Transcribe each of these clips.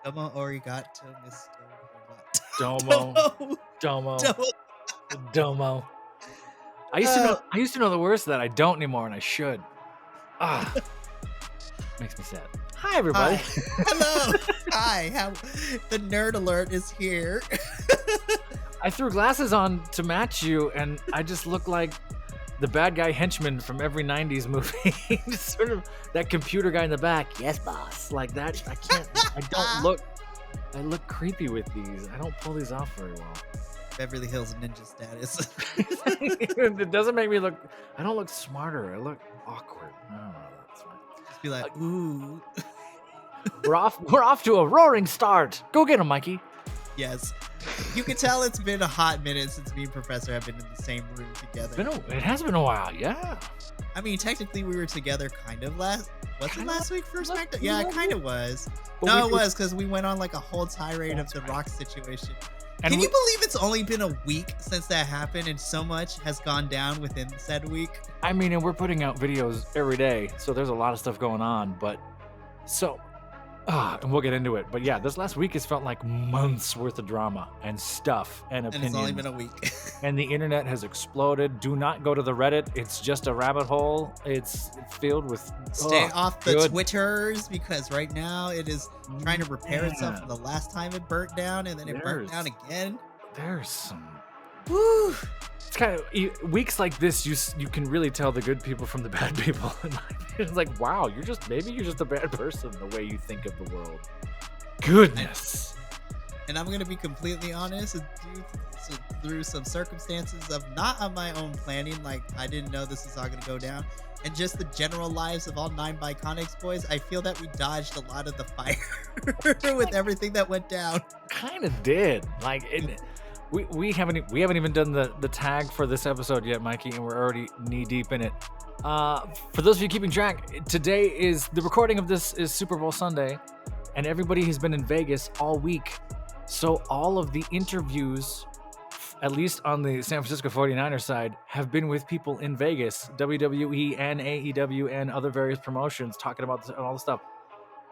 Domo arigato, Mr. What? Domo. Domo. Domo. Domo. I used to know the words to that. I don't anymore, and I should. Makes me sad. Hi, everybody. Hi. Hello. Hi. The nerd alert is here. I threw glasses on to match you, and I just look like the bad guy henchman from every 90s movie. Just sort of that computer guy in the back. Yes, boss. Like that. I can't. I look creepy with these. I don't pull these off very well. Beverly Hills Ninja status. It doesn't make me look. I don't look smarter. I look awkward. I don't know. That's fine. Just be like, ooh. We're off to a roaring start. Go get him, Mikey. Yes. You can tell it's been a hot minute since me and Professor have been in the same room together. It has been a while, yeah. I mean, technically we were together kind of last week for Smackdown? Yeah, it kind of was. No, it was because we went on like a whole tirade of the Rock situation. Can you believe it's only been a week since that happened and so much has gone down within said week? I mean, and we're putting out videos every day, so there's a lot of stuff going on, and we'll get into it. But yeah, this last week has felt like months worth of drama and stuff and opinions. And it's only been a week. And the internet has exploded. Do not go to the Reddit. It's just a rabbit hole. It's filled with... Stay off the Twitters, because right now it is trying to repair itself from the last time it burnt down, and then it burnt down again. There's some... Woo! It's kind of weeks like this. You can really tell the good people from the bad people. It's like, wow, you're just a bad person the way you think of the world. Goodness. And I'm gonna be completely honest, through some circumstances of not on my own planning, like I didn't know this is all gonna go down, and just the general lives of all 9 Biconics boys, I feel that we dodged a lot of the fire with everything that went down. Kind of did. Like we haven't even done the tag for this episode yet, Mikey, and we're already knee deep in it. For those of you keeping track, today is the recording of this is Super Bowl Sunday, and everybody has been in Vegas all week. So all of the interviews, at least on the San Francisco 49ers side, have been with people in Vegas, WWE and AEW and other various promotions, talking about all the stuff.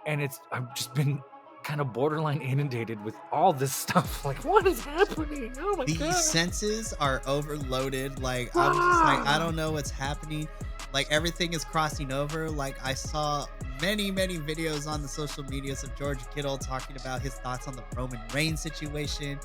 And I've just been kind of borderline inundated with all this stuff. Like, what is happening? Oh my God. The senses are overloaded. Like, I'm just like, I don't know what's happening. Like, everything is crossing over. Like, I saw many videos on the social medias of George Kittle talking about his thoughts on the Roman Reigns situation,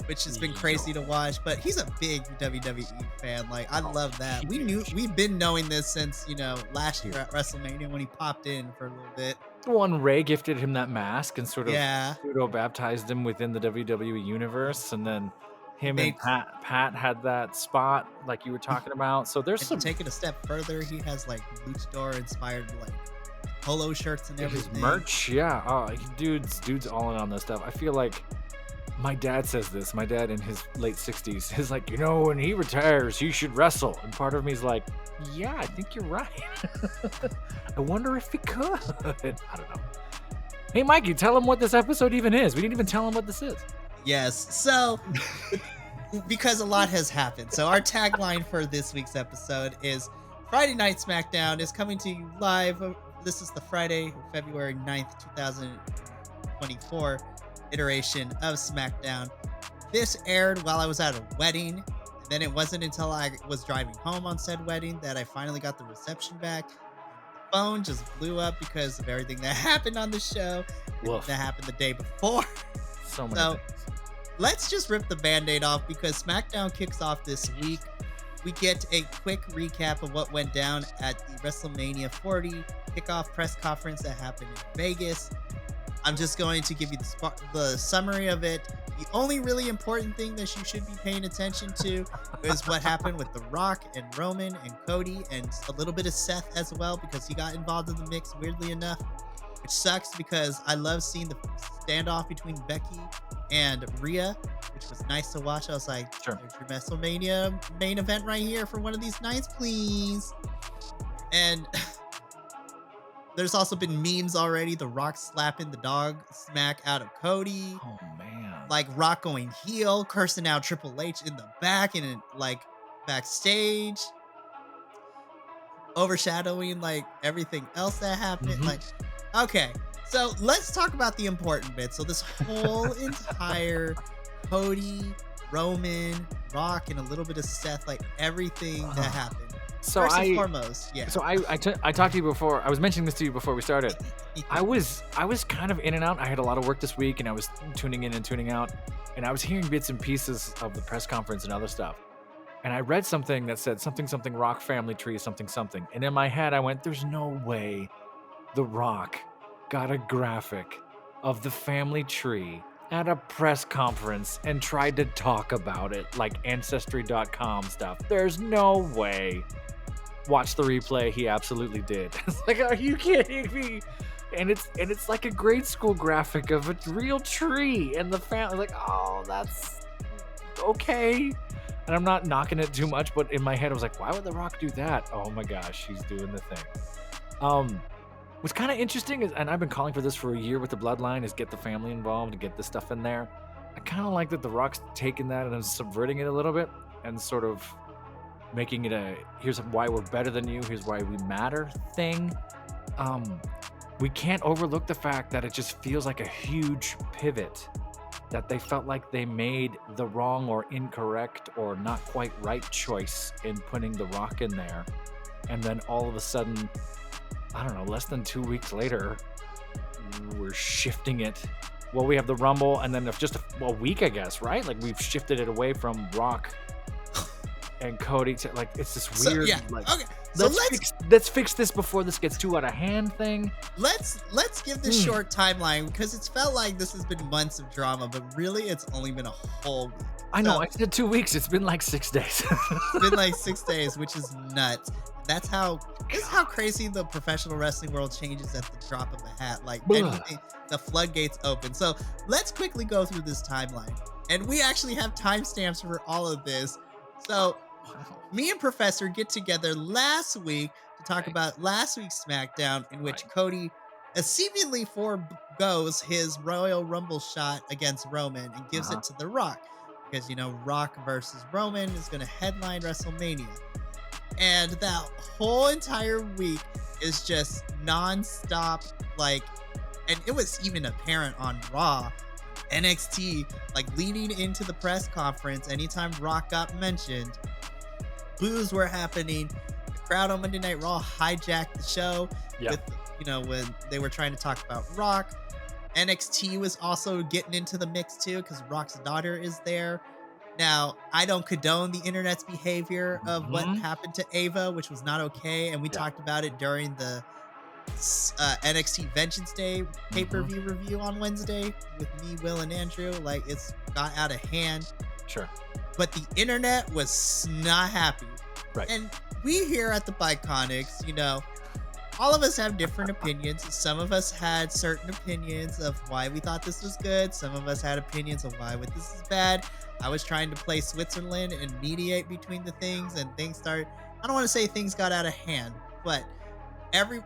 which has been crazy to watch. But he's a big WWE fan. Like, I love that. We've been knowing this since, last year at WrestleMania when he popped in for a little bit. One, Ray gifted him that mask and sort of pseudo-baptized him within the WWE universe, and then him and Pat had that spot like you were talking about. So there's some... Take it a step further, he has like luchador-inspired like polo shirts and everything. His merch, yeah. Oh, dude's all in on this stuff. I feel like my dad says this. My dad in his late 60s is like, when he retires, he should wrestle. And part of me is like, yeah, I think you're right. I wonder if he could. I don't know. Hey, Mikey, tell him what this episode even is. We didn't even tell him what this is. Yes. So, because a lot has happened. So our tagline for this week's episode is Friday Night Smackdown is coming to you live. This is the Friday, February 9th, 2024 iteration of Smackdown. This aired while I was at a wedding. And then it wasn't until I was driving home on said wedding that I finally got the reception back. The phone just blew up because of everything that happened on the show. That happened the day before. So many things. Let's just rip the Band-Aid off because SmackDown kicks off this week. We get a quick recap of what went down at the WrestleMania 40 kickoff press conference that happened in Vegas. I'm just going to give you the summary of it. The only really important thing that you should be paying attention to is what happened with The Rock and Roman and Cody and a little bit of Seth as well, because he got involved in the mix, weirdly enough, which sucks because I love seeing the standoff between Becky and Rhea, which was nice to watch. I was like, sure, there's your WrestleMania main event right here for one of these nights, please. And there's also been memes already. The Rock slapping the dog smack out of Cody. Oh, man. Like Rock going heel, cursing out Triple H in the back and like backstage. Overshadowing like everything else that happened. Mm-hmm. Like, okay. So let's talk about the important bit. So this whole entire Cody, Roman, Rock, and a little bit of Seth, like everything that happened. So First and foremost, yeah. So I talked to you before. I was mentioning this to you before we started. I was kind of in and out. I had a lot of work this week, and I was tuning in and tuning out, and I was hearing bits and pieces of the press conference and other stuff. And I read something that said something Rock family tree something. And in my head, I went, "There's no way The Rock got a graphic of the family tree at a press conference and tried to talk about it like Ancestry.com stuff. There's no way." Watch the replay. He absolutely did. It's like, are you kidding me? And it's like a grade school graphic of a real tree and the family. Like, oh, that's okay. And I'm not knocking it too much, but in my head I was like, why would The Rock do that? Oh my gosh, he's doing the thing. What's kind of interesting is, and I've been calling for this for a year with the Bloodline, is get the family involved and get this stuff in there. I kind of like that The Rock's taking that and subverting it a little bit and sort of making it a here's why we're better than you, here's why we matter thing. We can't overlook the fact that it just feels like a huge pivot, that they felt like they made the wrong or incorrect or not quite right choice in putting The Rock in there. And then all of a sudden, I don't know, less than 2 weeks later, we're shifting it. Well, we have the Rumble, and then just a week, I guess, right? Like, we've shifted it away from Rock and Cody to, like, it's this weird, okay. So let's fix this before this gets too out of hand thing. Let's give this short timeline, because it's felt like this has been months of drama, but really it's only been a whole week. I know, I said 2 weeks. It's been like 6 days. It's been like 6 days, which is nuts. This is how crazy the professional wrestling world changes at the drop of a hat. Like, anything, the floodgates open. So let's quickly go through this timeline. And we actually have timestamps for all of this. So me and Professor get together last week to talk about last week's SmackDown, in which Cody seemingly forgoes his Royal Rumble shot against Roman and gives it to The Rock. Because, Rock versus Roman is going to headline WrestleMania. And that whole entire week is just nonstop, and it was even apparent on Raw, NXT, leading into the press conference. Anytime Rock got mentioned, boos were happening. The crowd on Monday Night Raw hijacked the show with, when they were trying to talk about Rock. NXT was also getting into the mix too, because Rock's daughter is there. Now, I don't condone the internet's behavior of what happened to Ava, which was not okay. And we talked about it during the NXT Vengeance Day pay-per-view review on Wednesday with me, Will, and Andrew. It's got out of hand. Sure. But the internet was not happy. Right. And we here at the Biconics, all of us have different opinions. Some of us had certain opinions of why we thought this was good. Some of us had opinions of why this is bad. I was trying to play Switzerland and mediate between the things, and things started, I don't want to say things got out of hand, but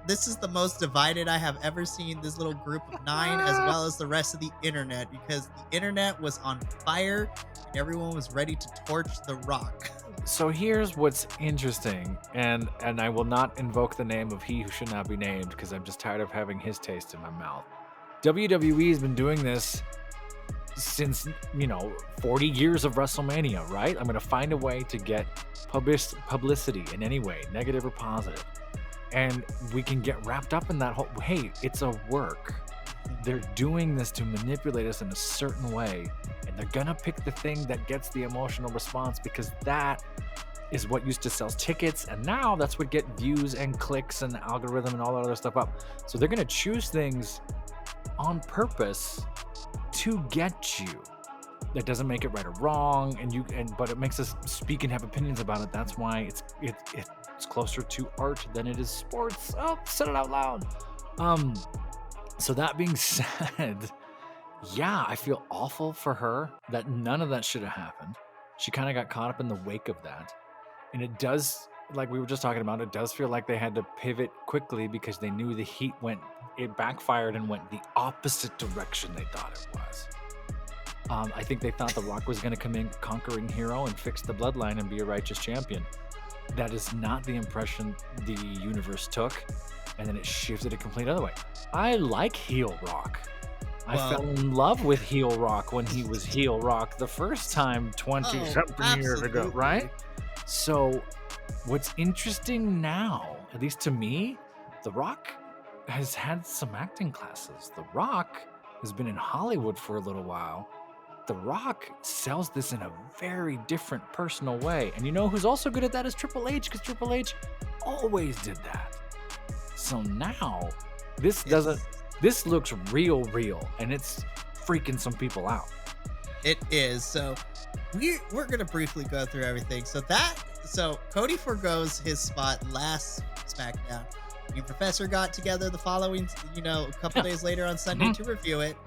this is the most divided I have ever seen this little group of 9, as well as the rest of the internet, because the internet was on fire and everyone was ready to torch The Rock. So here's what's interesting, and I will not invoke the name of he who should not be named, because I'm just tired of having his taste in my mouth. WWE has been doing this since 40 years of WrestleMania, right? I'm gonna find a way to get publicity in any way, negative or positive, and we can get wrapped up in that whole, hey, it's a work. They're doing this to manipulate us in a certain way, and they're gonna pick the thing that gets the emotional response, because that is what used to sell tickets, and now that's what get views and clicks and algorithm and all that other stuff up. So they're gonna choose things on purpose to get you. That doesn't make it right or wrong, but it makes us speak and have opinions about it. That's why it's closer to art than it is sports. Oh, said it out loud. So that being said, yeah, I feel awful for her that none of that should have happened. She kind of got caught up in the wake of that. And it does, like we were just talking about, it does feel like they had to pivot quickly because they knew the heat it backfired and went the opposite direction they thought it was. I think they thought The Rock was going to come in conquering hero and fix the bloodline and be a righteous champion. That is not the impression the universe took. and then it shifted a complete other way. I like heel Rock. I Well- fell in love with heel Rock when he was heel Rock the first time 20-something years ago, absolutely. right? So what's interesting now, at least to me, The Rock has had some acting classes. The Rock has been in Hollywood for a little while. The Rock sells this in a very different personal way. And you know who's also good at that is Triple H, because Triple H always did that. So now this looks real, and it's freaking some people out. It is. So we're gonna briefly go through everything. So Cody forgoes his spot last SmackDown. Me and Professor got together the following, a couple days later on Sunday to review it.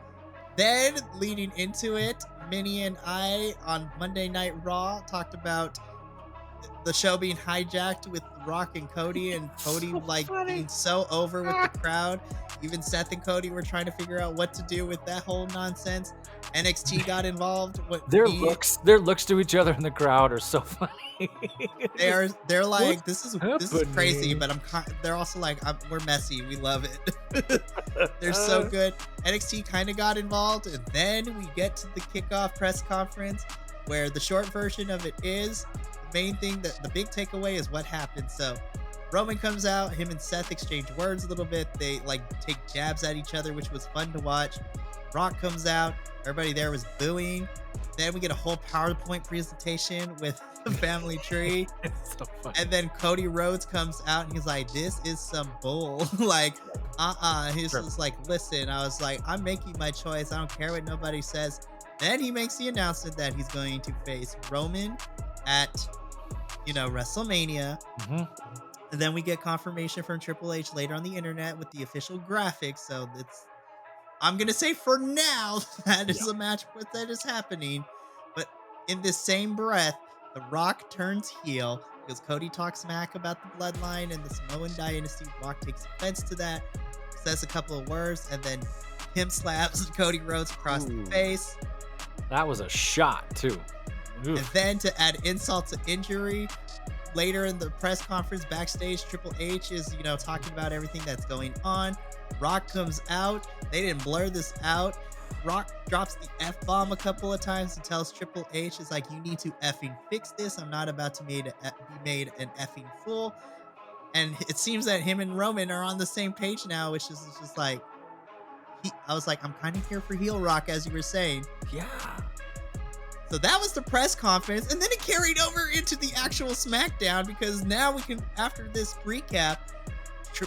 Then leading into it, Minnie and I on Monday Night Raw talked about the show being hijacked with Rock and Cody, and Cody being so over with the crowd. Even Seth and Cody were trying to figure out what to do with that whole nonsense. NXT got involved. Their looks to each other in the crowd are so funny. They're like, this is crazy, but they're also like, we're messy. We love it. They're so good. NXT kind of got involved, and then we get to the kickoff press conference, where the short version of it is the main thing, that the big takeaway is what happened. So Roman comes out, him and Seth exchange words a little bit. They take jabs at each other, which was fun to watch. Rock comes out, everybody there was booing. Then we get a whole PowerPoint presentation with the family tree. It's so funny. And then Cody Rhodes comes out and he's like, this is some bull. He's just like, listen, I was like, I'm making my choice. I don't care what nobody says. Then he makes the announcement that he's going to face Roman at, WrestleMania. Mm-hmm. And then we get confirmation from Triple H later on the internet with the official graphics. So I'm going to say for now, that is a match that is happening. But in this same breath, The Rock turns heel because Cody talks smack about the bloodline and the Samoan dynasty. Rock takes offense to that, says a couple of words, and then him slaps Cody Rhodes across the face. That was a shot, too. Oof. And then to add insult to injury, later in the press conference backstage, Triple H is, talking about everything that's going on. Rock comes out. They didn't blur this out. Rock drops the F-bomb a couple of times and tells Triple H, it's like, you need to effing fix this. I'm not about to be made an effing fool. And it seems that him and Roman are on the same page now, which is just like, I was like, I'm kind of here for heel Rock, as you were saying. Yeah. So that was the press conference, and then it carried over into the actual SmackDown, because now we can, after this recap,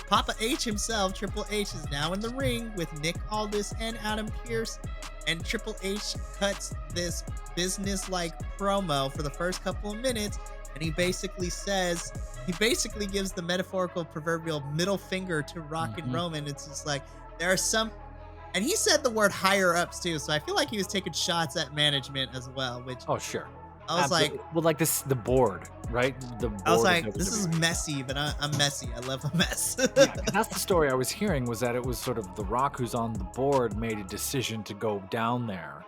Papa H himself, Triple H, is now in the ring with Nick Aldis and Adam Pearce, and Triple H cuts this business-like promo for the first couple of minutes, and he basically gives the metaphorical proverbial middle finger to Rock and Roman. It's just like, there are some, and he said the word higher ups too, so I feel like he was taking shots at management as well, which, Oh, sure. I was Absolutely. like, well, like this, the board, right? The board I was of like, this is WWE. messy, but I'm messy. I love a mess. Yeah, 'cause that's the story I was hearing, was that it was sort of The Rock, who's on the board, made a decision to go down there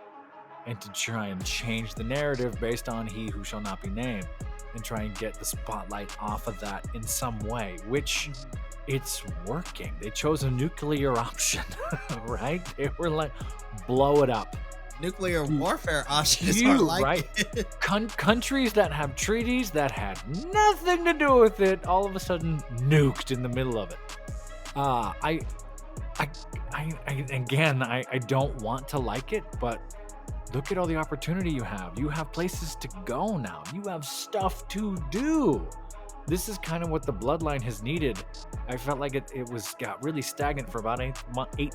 and to try and change the narrative based on he who shall not be named, and try and get the spotlight off of that in some way, which it's working. They chose a nuclear option, right? They were like, blow it up. Nuclear warfare option is more like right? it. Countries that have treaties that had nothing to do with it, all of a sudden nuked in the middle of it. I don't want to like it, but look at all the opportunity you have. You have places to go now. You have stuff to do. This is kind of what the bloodline has needed. I felt like it got really stagnant for about 8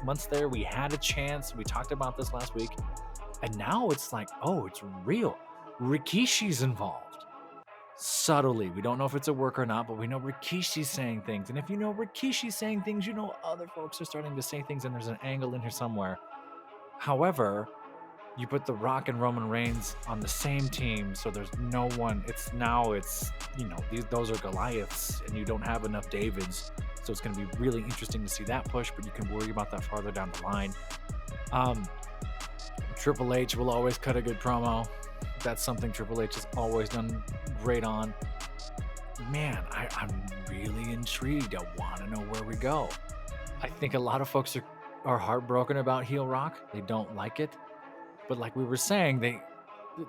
months there. We had a chance. We talked about this last week. And now it's like, oh, it's real. Rikishi's involved. Subtly. We don't know if it's a work or not, but we know Rikishi's saying things. And if you know Rikishi's saying things, you know other folks are starting to say things, and there's an angle in here somewhere. However, you put The Rock and Roman Reigns on the same team, so there's no one. Those are Goliaths, and you don't have enough Davids. So it's going to be really interesting to see that push, but you can worry about that farther down the line. Triple H will always cut a good promo. That's something Triple H has always done great on. man, I'm really intrigued. I want to know where we go. I think a lot of folks are heartbroken about heel Rock. They don't like it. But like we were saying,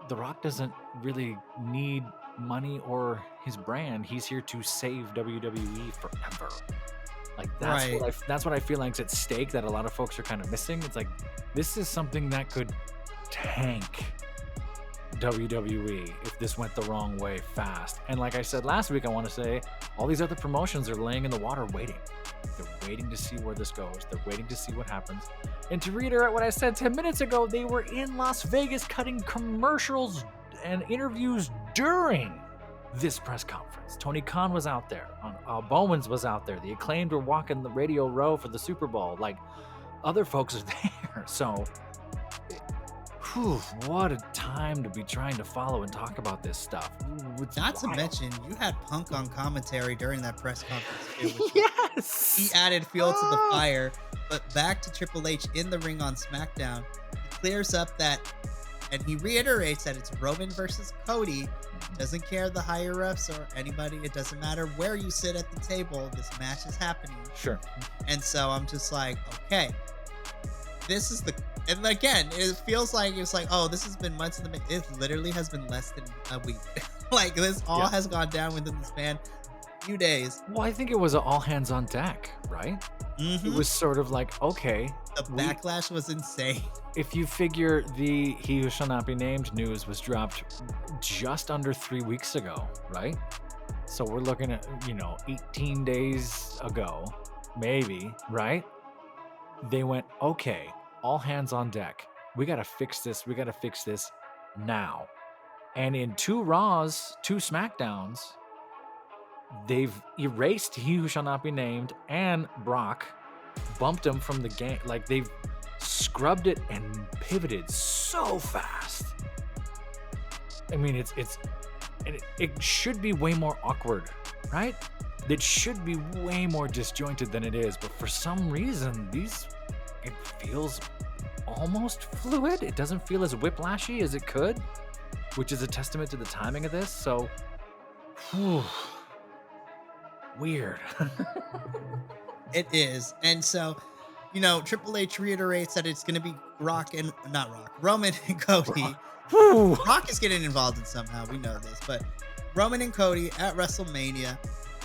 The Rock doesn't really need money or his brand. He's here to save WWE forever. Like that's what I feel like is at stake that a lot of folks are kind of missing. It's like this is something that could tank WWE if this went the wrong way fast. And like I said last week, I want to say all these other promotions are laying in the water waiting. They're waiting to see where this goes. They're waiting to see what happens. And to reiterate what I said 10 minutes ago, they were in Las Vegas cutting commercials and interviews during this press conference. Tony Khan was out there. Bowman's was out there. The Acclaimed were walking the Radio Row for the Super Bowl. Like, other folks are there. So, what a time to be trying to follow and talk about this stuff. Not to mention, you had Punk on commentary during that press conference too, which Yes! he added fuel to the fire. But back to Triple H in the ring on SmackDown, he clears up that, and he reiterates that it's Roman versus Cody. Doesn't care the higher ups or anybody. It doesn't matter where you sit at the table. This match is happening. Sure. And so I'm just like, okay, this is the. And again, it feels like it's like, oh, this has been months in the making. It literally has been less than a week. Like this all has gone down within the span few days. Well, I think it was an all hands on deck, right? Mm-hmm. It was sort of like, okay, the backlash was insane. If you figure the He Who Shall Not Be Named news was dropped just under 3 weeks ago, right? So we're looking at 18 days ago, maybe, right? They went, okay, all hands on deck. We got to fix this. We got to fix this now. And in 2 Raws, 2 Smackdowns, they've erased He Who Shall Not Be Named and Brock, bumped him from the game. Like, they've scrubbed it and pivoted so fast. I mean, it should be way more awkward, right? It should be way more disjointed than it is. But for some reason, it feels almost fluid. It doesn't feel as whiplashy as it could, which is a testament to the timing of this. So, weird. It is. And so, Triple H reiterates that it's going to be Roman and Cody. Rock is getting involved in somehow. We know this, but Roman and Cody at WrestleMania.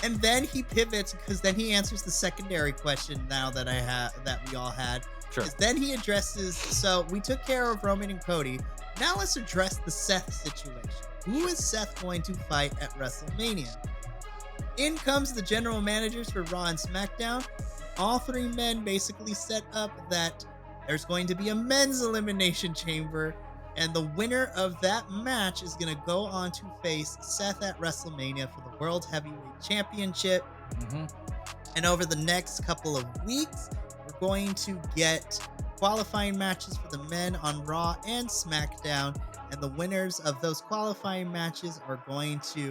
And then he pivots because then he answers the secondary question now that we all had. Sure. Then he addresses, so we took care of Roman and Cody. Now let's address the Seth situation. Who is Seth going to fight at WrestleMania? In comes the general managers for Raw and SmackDown. All 3 men basically set up that there's going to be a men's Elimination Chamber, and the winner of that match is going to go on to face Seth at WrestleMania for the World Heavyweight Championship. Mm-hmm. And over the next couple of weeks, we're going to get qualifying matches for the men on Raw and SmackDown, and the winners of those qualifying matches are going to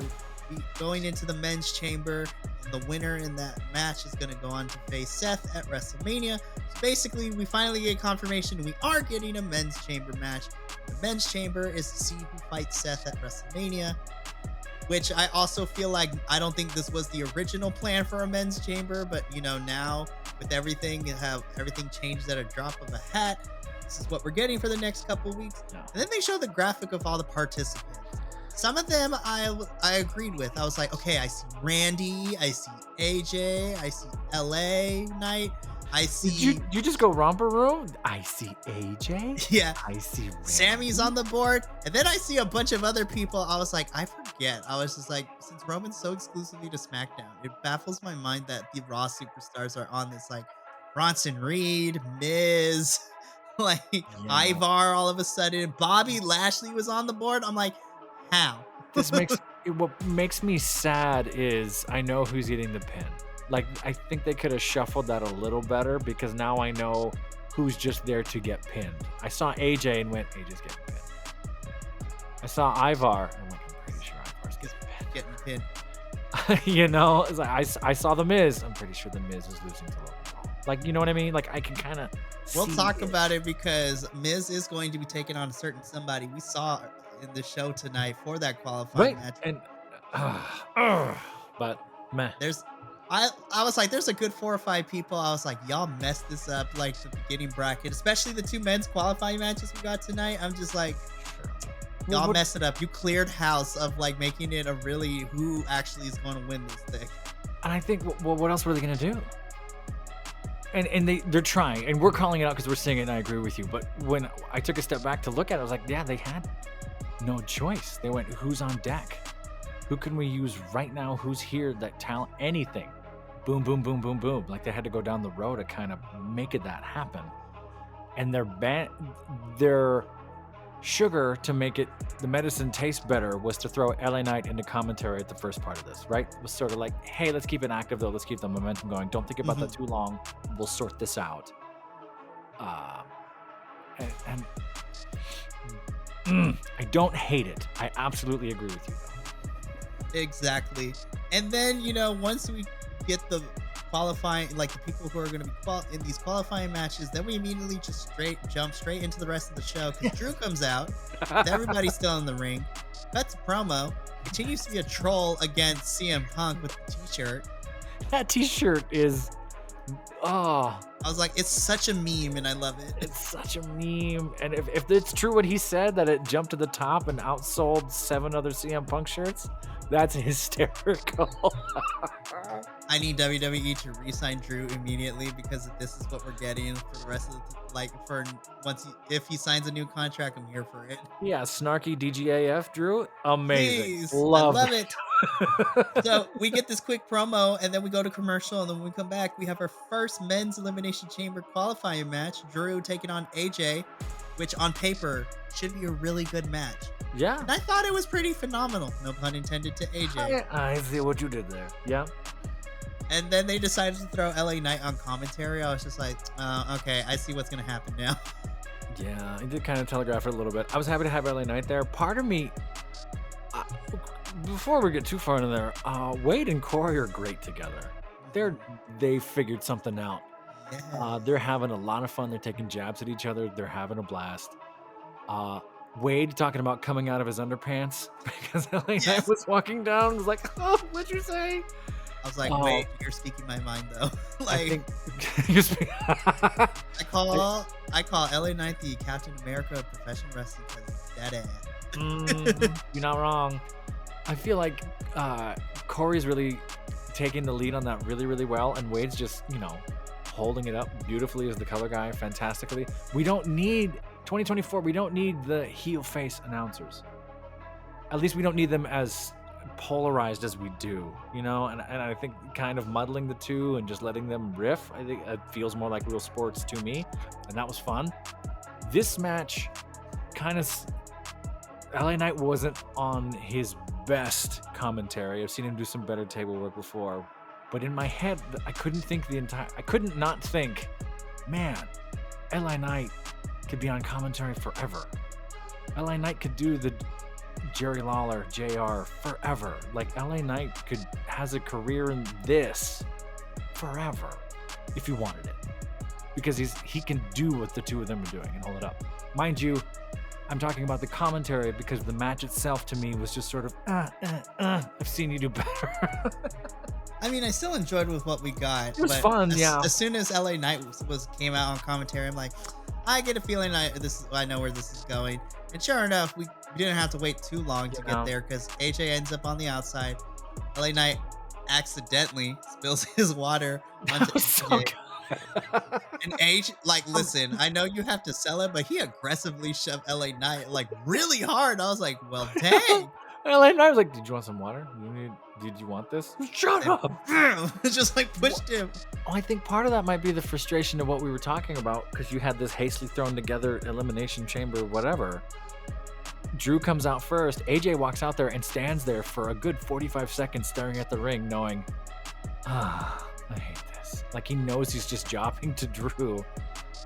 be going into the men's chamber, and the winner in that match is going to go on to face Seth at WrestleMania. So basically, we finally get confirmation we are getting a men's chamber match. The men's chamber is to see who fights Seth at WrestleMania, which I also feel like I don't think this was the original plan for a men's chamber, but now with everything changed at a drop of a hat. This is what we're getting for the next couple weeks. Yeah. And then they show the graphic of all the participants. Some of them I agreed with. I was like, okay, I see Randy, I see AJ, I see LA Knight, I see. You just go romper room? I see AJ. Yeah. I see Randy. Sammy's on the board. And then I see a bunch of other people. I was like, I forget. I was just like, since Roman's so exclusively to SmackDown, it baffles my mind that the Raw superstars are on this, like Bronson Reed, Miz, Ivar all of a sudden. Bobby Lashley was on the board. I'm like, how? What makes me sad is I know who's getting the pin. Like, I think they could have shuffled that a little better because now I know who's just there to get pinned. I saw AJ and went, AJ's getting pinned. I saw Ivar and went, I'm pretty sure Ivar's getting pinned. It's like I saw the Miz. I'm pretty sure the Miz is losing to Logan Paul. Like, you know what I mean? Like, I can kind of. We'll talk about it because Miz is going to be taking on a certain somebody we saw in the show tonight for that qualifying match. And but meh. I was like, there's a good 4 or 5 people. I was like, y'all messed this up, like the beginning bracket, especially the 2 men's qualifying matches we got tonight. I'm just like, y'all messed it up. You cleared house of like making it a really who actually is going to win this thing. And I think, well, what else were they going to do? And they're trying, and we're calling it out because we're seeing it, and I agree with you. But when I took a step back to look at it, I was like, yeah, they had no choice. They went, who's on deck? Who can we use right now? Who's here? That talent, anything. Boom, boom, boom, boom, boom. Like they had to go down the road to kind of make that happen. And their sugar to make it the medicine taste better was to throw LA Knight into commentary at the first part of this, right? It was sort of like, hey, let's keep it active though. Let's keep the momentum going. Don't think about that too long. We'll sort this out. I don't hate it. I absolutely agree with you though. Exactly. And then, once we get the qualifying, like the people who are going to be in these qualifying matches, then we immediately just jump straight into the rest of the show because Drew comes out with everybody still in the ring, cuts a promo, continues to be a troll against CM Punk with the t-shirt. That t-shirt is I was like, it's such a meme and I love it. It's such a meme. And if it's true what he said, that it jumped to the top and outsold 7 other CM Punk shirts, that's hysterical. I need WWE to re-sign Drew immediately because this is what we're getting for the rest of if he signs a new contract, I'm here for it. Yeah, snarky DGAF Drew, amazing. Please, love it. So we get this quick promo and then we go to commercial, and then when we come back, we have our first men's Elimination Chamber qualifying match. Drew taking on AJ, which on paper should be a really good match. Yeah. And I thought it was pretty phenomenal. No pun intended to AJ. I see what you did there. Yeah. And then they decided to throw LA Knight on commentary. I was just like, okay, I see what's going to happen now. Yeah, I did kind of telegraph it a little bit. I was happy to have LA Knight there. Part of me, before we get too far into there, Wade and Corey are great together. They figured something out. Yeah. They're having a lot of fun. They're taking jabs at each other. They're having a blast. Wade talking about coming out of his underpants because LA Knight was walking down. I was like, oh, what'd you say? I was like, wait, you're speaking my mind though. Like, I call LA Knight the Captain America of professional wrestling because that ass. You're not wrong. I feel like Corey's really taking the lead on that really, really well, and Wade's just, holding it up beautifully as the color guy, fantastically. We don't need 2024. We don't need the heel face announcers. At least we don't need them as polarized as we do, and I think kind of muddling the two and just letting them riff, I think it feels more like real sports to me, and that was fun. This match kind of, LA Knight wasn't on his best commentary. I've seen him do some better table work before, but in my head I couldn't not think, man, LA Knight could be on commentary forever. LA Knight could do the Jerry Lawler, JR forever. Like LA Knight has a career in this forever if he wanted it, because he can do what the two of them are doing and hold it up. Mind you, I'm talking about the commentary because the match itself to me was just sort of I've seen you do better. I mean, I still enjoyed with what we got. It was fun, yeah. As soon as LA Knight came out on commentary, I'm like, I get a feeling I know where this is going. And sure enough, we didn't have to wait too long to get there because AJ ends up on the outside. LA Knight accidentally spills his water onto AJ. And AJ, listen, I know you have to sell it, but he aggressively shoved LA Knight really hard. I was like, well, dang. LA Knight was like, did you want some water? Did you want this? Shut up. Just pushed him. Oh, I think part of that might be the frustration of what we were talking about, because you had this hastily thrown together Elimination Chamber, whatever. Drew comes out first. AJ walks out there and stands there for a good 45 seconds staring at the ring, knowing, I hate this. Like he knows he's just jobbing to Drew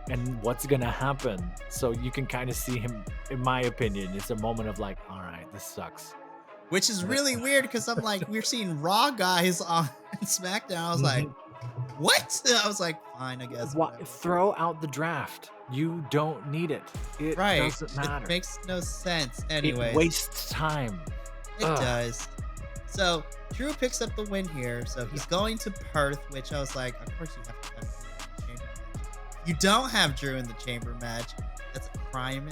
and what's going to happen. So you can kind of see him, in my opinion, it's a moment of like, all right, this sucks. Which is really weird because I'm like, we're seeing Raw guys on Smackdown. I was like, what? I was like, fine, I guess. Throw out the draft. You don't need it. It doesn't matter. It makes no sense anyway. It wastes time. It does. So Drew picks up the win here. So he's going to Perth, which I was like, of course you have to have Drew in the chamber match. You don't have Drew in the chamber match. That's a crime.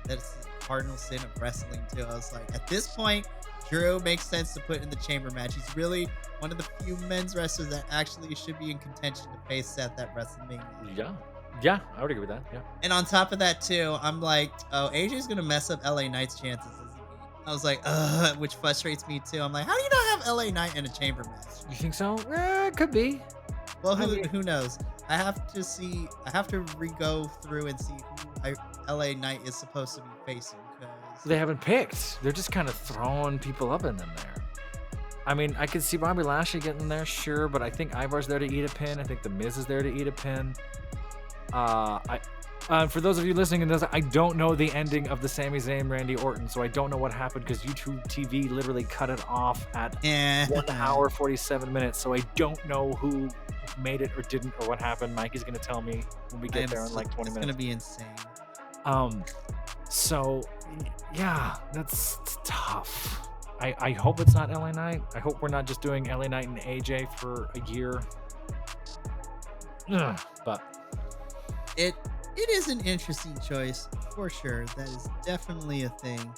That's the cardinal sin of wrestling too. I was like, at this point, Drew makes sense to put in the chamber match. He's really one of the few men's wrestlers that actually should be in contention to face Seth at WrestleMania. Yeah, I would agree with that. Yeah. And on top of that too, I'm like, oh, AJ's gonna mess up LA Knight's chances. I was like, which frustrates me too. I'm like, how do you not have LA Knight in a chamber match? You think so? It could be. Well, who knows? I have to re-go through and see who LA Knight is supposed to be facing. Because they haven't picked. They're just kind of throwing people up in them there. I mean, I could see Bobby Lashley getting in there, sure, but I think Ivar's there to eat a pin. I think The Miz is there to eat a pin. For those of you listening to this, I don't know the ending of the Sami Zayn Randy Orton, so I don't know what happened because YouTube TV literally cut it off at 1 hour 47 minutes. So I don't know who made it or didn't or what happened. Mikey's gonna tell me when we get there in like 20 minutes. It's gonna be insane. So yeah, that's tough. I hope it's not LA Knight. I hope we're not just doing LA Knight and AJ for a year. But it is an interesting choice for sure. That is definitely a thing.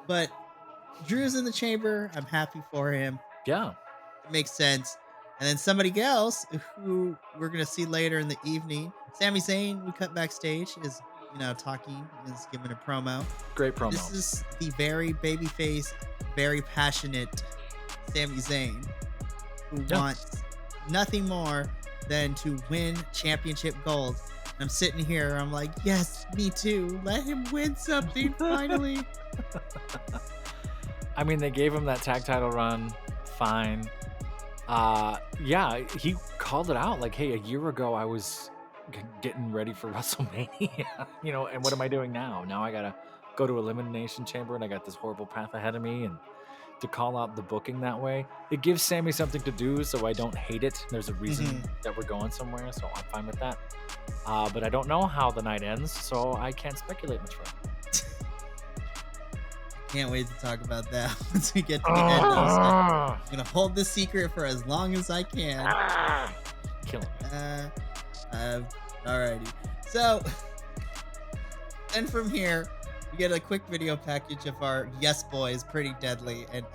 But Drew's in the chamber. I'm happy for him. Yeah, it makes sense. And then somebody else who we're gonna see later in the evening, Sami Zayn. We cut backstage is talking, is giving a promo. Great promo. This is the very babyface, very passionate Sami Zayn, who wants nothing more than to win championship gold. And I'm sitting here, I'm like, yes, me too. Let him win something finally. I mean, they gave him that tag title run, fine. Yeah, he called it out like, hey, a year ago I was getting ready for WrestleMania, and what am I doing now? Now I gotta go to Elimination Chamber and I got this horrible path ahead of me, and to call out the booking that way, it gives Sammy something to do, so I don't hate it. There's a reason that we're going somewhere, so I'm fine with that. But I don't know how the night ends, so I can't speculate much further. Can't wait to talk about that once we get to the end. I'm gonna hold this secret for as long as I can. Kill him. Alrighty. So, and from here, we get a quick video package of our Yes Boys, Pretty Deadly, and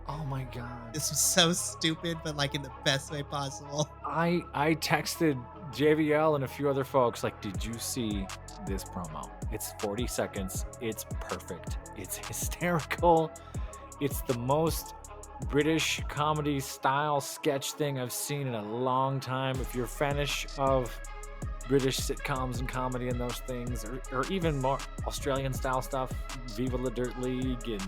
oh my god, this was so stupid, but like in the best way possible. I texted JVL and a few other folks like, did you see this promo? It's 40 seconds. It's perfect. It's hysterical. It's the most British comedy style sketch thing I've seen in a long time. If you're a fan of British sitcoms and comedy and those things, or even more Australian style stuff, Viva La Dirt League and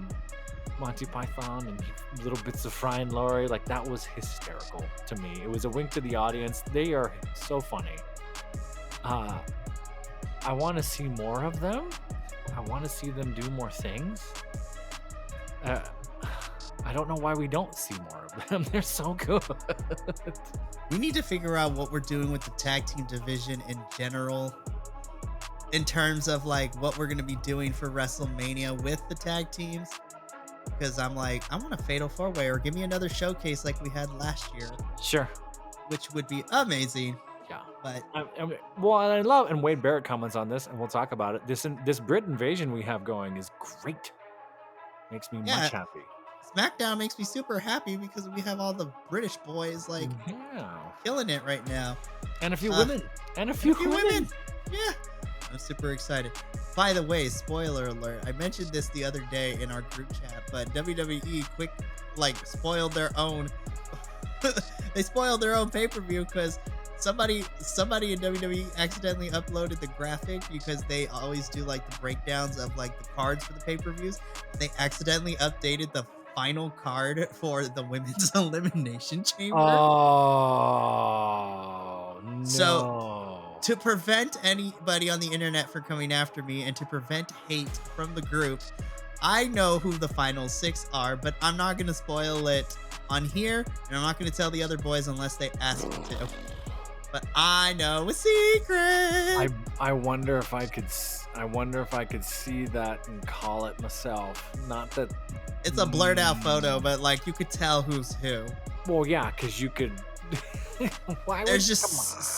Monty Python and little bits of Fry and Laurie, like that was hysterical to me. It was a wink to the audience. They are so funny. I want to see more of them. I want to see them do more things. I don't know why we don't see more of them. They're so good. We need to figure out what we're doing with the tag team division in general, in terms of like what we're going to be doing for WrestleMania with the tag teams. Because I'm like, I want a fatal 4-way, or give me another showcase like we had last year. Sure. Which would be amazing. Yeah. But I love, and Wade Barrett comments on this, and we'll talk about it. This Brit invasion we have going is great. Makes me much happy. Smackdown makes me super happy because we have all the British boys like killing it right now. And a few women. And a few women. Yeah. I'm super excited. By the way, spoiler alert. I mentioned this the other day in our group chat, but WWE spoiled their own they spoiled their own pay-per-view because somebody in WWE accidentally uploaded the graphic, because they always do like the breakdowns of like the cards for the pay-per-views. They accidentally updated the final card for the women's elimination chamber. Oh no. So to prevent anybody on the internet from coming after me and to prevent hate from the group, I know who the final 6 are, but I'm not going to spoil it on here, and I'm not going to tell the other boys unless they ask me to. But I know a secret. I wonder if I could see that and call it myself. Not that It's a blurred out photo, but like you could tell who's who. Well, yeah, because you could. There's just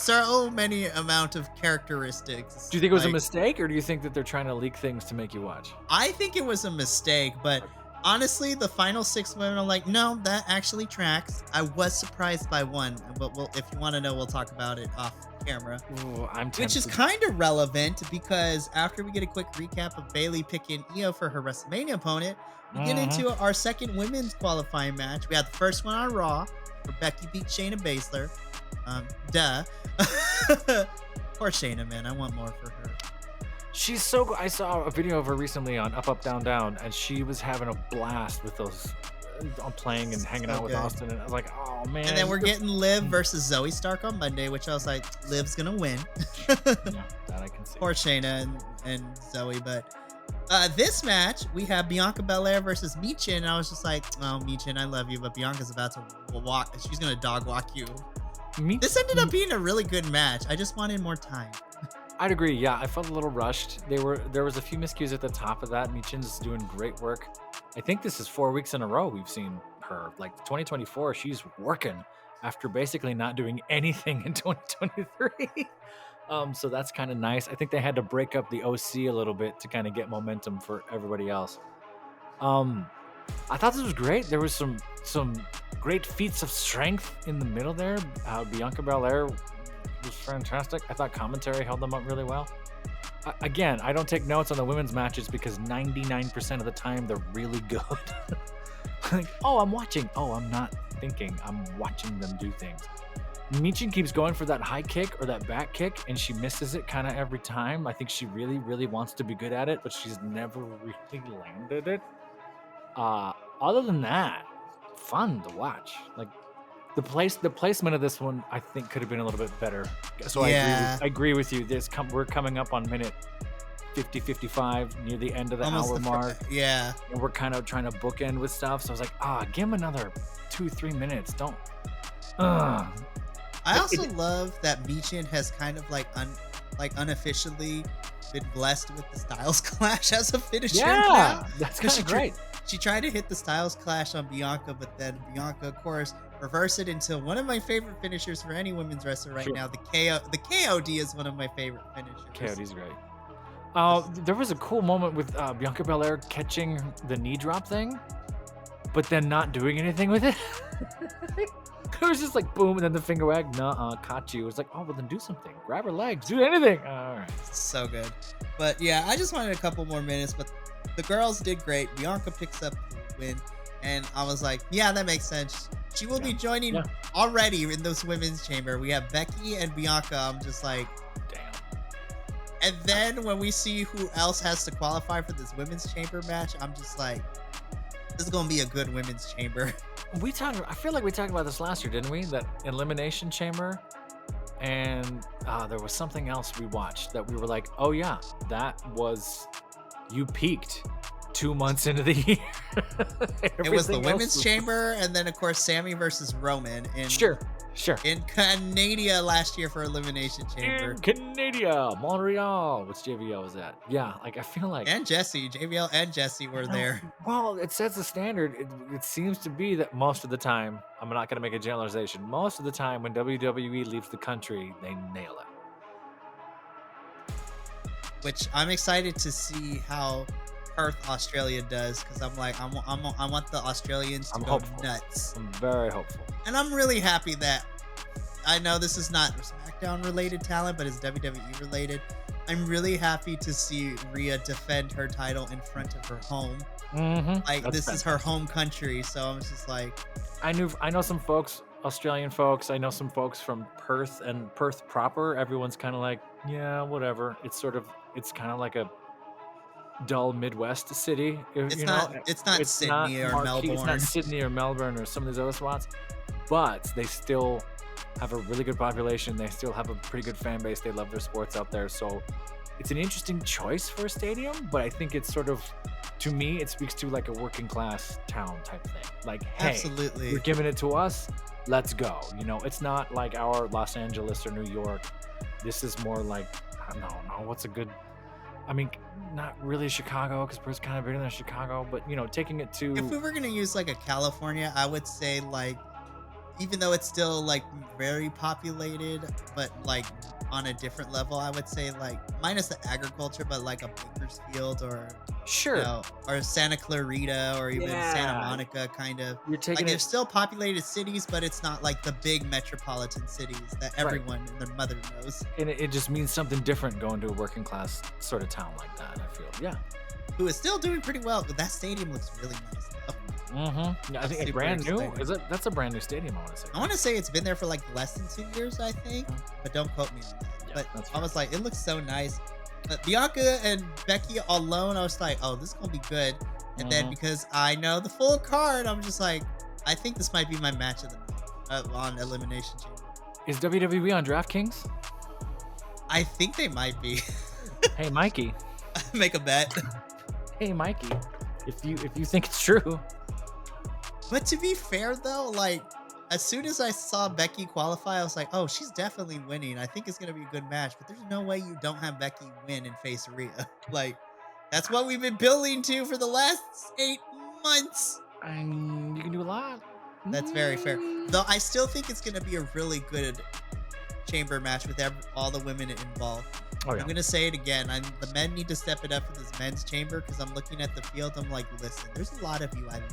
so many amount of characteristics. Do you think it was a mistake, or do you think that they're trying to leak things to make you watch? I think it was a mistake, but honestly, the final 6 women are like, no, that actually tracks. I was surprised by one, but if you want to know, we'll talk about it off camera. Ooh, I'm tempted. Which is kind of relevant because after we get a quick recap of Bayley picking Io for her WrestleMania opponent, we get into our second women's qualifying match. We had the first one on Raw, where Becky beat Shayna Baszler. Poor Shayna, man. I want more for her. She's so good. I saw a video of her recently on Up, Up, Down, Down, and she was having a blast with those playing and hanging out with Austin. And I was like, oh, man. And then we're getting Liv versus Zoe Stark on Monday, which I was like, Liv's going to win. Yeah, that I can see. Poor Shayna and Zoe. But this match, we have Bianca Belair versus Michin. And I was just like, oh, Michin, I love you, but Bianca's about to walk. She's going to dog walk you. This ended up being a really good match. I just wanted more time. I'd agree. Yeah, I felt a little rushed. There was a few miscues at the top of that. Michin's doing great work. I think this is 4 weeks in a row we've seen her. Like 2024, she's working after basically not doing anything in 2023. So that's kind of nice. I think they had to break up the OC a little bit to kind of get momentum for everybody else. I thought this was great. There was some great feats of strength in the middle there. Bianca Belair was fantastic. I thought commentary held them up really well. Again, I don't take notes on the women's matches because 99% of the time they're really good. Like, oh, I'm watching. Oh, I'm not thinking. I'm watching them do things. Michin keeps going for that high kick or that back kick, and she misses it kind of every time. I think she really, really wants to be good at it, but she's never really landed it. Other than that, fun to watch. Like the placement of this one, I think could have been a little bit better. So I agree with you. We're coming up on minute 50, 55 near the end of the hour mark. Yeah, and we're kind of trying to bookend with stuff. So I was like, give him another 2-3 minutes. Don't. I also love that Michin has kind of unofficially been blessed with the Styles Clash as a finisher. Yeah, that's kind of great. She tried to hit the Styles Clash on Bianca, but then Bianca, of course, reversed it into one of my favorite finishers for any women's wrestler right now. The KOD is one of my favorite finishers. KOD's great. There was a cool moment with Bianca Belair catching the knee drop thing, but then not doing anything with it. It was just like boom, and then the finger wag, caught you. It was like, oh, well then do something. Grab her legs, do anything. All right. So good. But yeah, I just wanted a couple more minutes, but the girls did great. Bianca picks up the win, and I was like, yeah, that makes sense. She will be joining already in this women's chamber. We have Becky and Bianca. I'm just like, damn. And then when we see who else has to qualify for this women's chamber match, I'm just like, this is going to be a good women's chamber. I feel like we talked about this last year, didn't we? That Elimination Chamber, and there was something else we watched that we were like, oh yeah, you peaked 2 months into the year. It was the women's chamber, and then of course Sammy versus Roman in in Canada last year for Elimination Chamber. In Canada, Montreal, which JVL was at. Yeah, like I feel like JVL and Jesse were there. Well, it sets the standard. It seems to be that most of the time, I'm not going to make a generalization. Most of the time, when WWE leaves the country, they nail it. Which I'm excited to see how Perth, Australia does, because I'm like, I want the Australians to go nuts. I'm very hopeful. And I'm really happy that, I know this is not Smackdown related talent, but it's WWE related. I'm really happy to see Rhea defend her title in front of her home. Like, this is her home country, so I'm just like, I know some folks, Australian folks. I know some folks from Perth and Perth proper. Everyone's kind of like, yeah, whatever. It's kind of like a dull Midwest city. It's not Sydney or Melbourne. It's not Sydney or Melbourne or some of these other spots, but they still have a really good population. They still have a pretty good fan base. They love their sports out there. So it's an interesting choice for a stadium, but I think it's sort of, to me, it speaks to like a working class town type thing. Like, hey, absolutely, you're giving it to us, let's go. It's not like our Los Angeles or New York. This is more like I don't know what's a good. I mean, not really Chicago because Britain's kind of bigger than Chicago, but taking it to. If we were gonna use like a California, I would say like, even though it's still like very populated, but like on a different level, I would say like minus the agriculture, but like a Bakersfield or Sure. or Santa Clarita or even Santa Yeah. Monica, kind of. You're taking Like, it. they're still populated cities, but it's not like the big metropolitan cities that everyone and their mother knows. And it just means something different going to a working class sort of town like that, I feel. Yeah. Who is still doing pretty well. But that stadium looks really nice, though. Mm-hmm. Yeah, I think it's Super brand new. exciting. That's a brand new stadium, I want to say. I want to say it's been there for like less than 2 years, I think, but don't quote me on that. Yeah, But that's I was like, it looks so nice. But Bianca and Becky alone, I was like, oh, this is gonna be good. And then because I know the full card, I'm just like, I think this might be my match of the night on Elimination Chamber. Is WWE on DraftKings? I think they might be. Hey, Mikey. Make a bet. Hey, Mikey. If you think it's true. But to be fair though, like, as soon as I saw Becky qualify, I was like, oh, she's definitely winning. I think it's gonna be a good match. But there's no way you don't have Becky win and face Rhea. Like, that's what we've been building to for the last 8 months. I mean, you can do a lot. That's very fair. Though I still think it's gonna be a really good chamber match with all the women involved. Oh, yeah. I'm gonna say it again. The men need to step it up for this men's chamber because I'm looking at the field. I'm like, listen, there's a lot of you I like.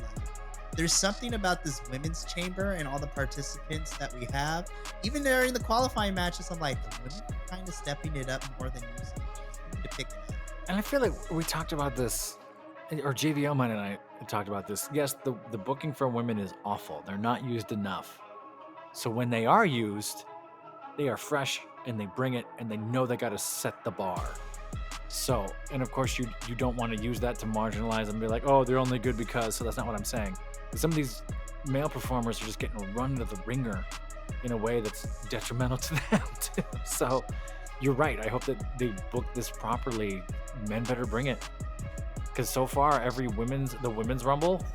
There's something about this women's chamber and all the participants that we have. Even during the qualifying matches, I'm like, the women are kind of stepping it up more than usually. We need to pick it up. And I feel like we talked about this, or JVL Mine and I talked about this. Yes, the booking for women is awful. They're not used enough. So when they are used, they are fresh and they bring it and they know they got to set the bar. So, and of course you don't want to use that to marginalize and be like, oh, they're only good because. So that's not what I'm saying. Some of these male performers are just getting run to the ringer in a way that's detrimental to them too. So you're right. I hope that they book this properly. Men better bring it. Because so far, the women's rumble,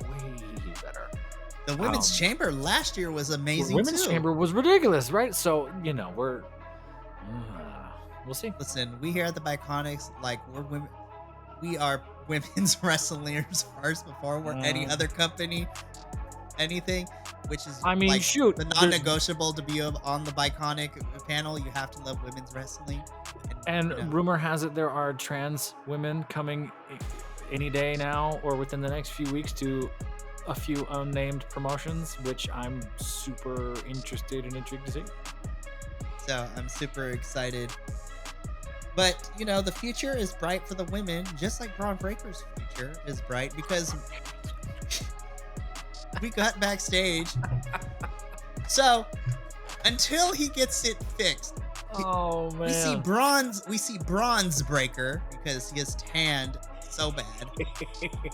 way better. The women's chamber last year was amazing. The women's chamber was ridiculous, right? So, we'll see. Listen, we here at the Biconics, like, we're women. We are women's wrestlers first before we're any other company, anything, which is, I mean, like, shoot, the non-negotiable to be on the Biconic panel. You have to love women's wrestling. And rumor has it there are trans women coming any day now or within the next few weeks to a few unnamed promotions, which I'm super interested and intrigued to see. So I'm super excited. But, the future is bright for the women, just like Braun Breaker's future is bright, because we got backstage. So, until he gets it fixed, oh man, we see Bronze Breaker, because he is tanned so bad.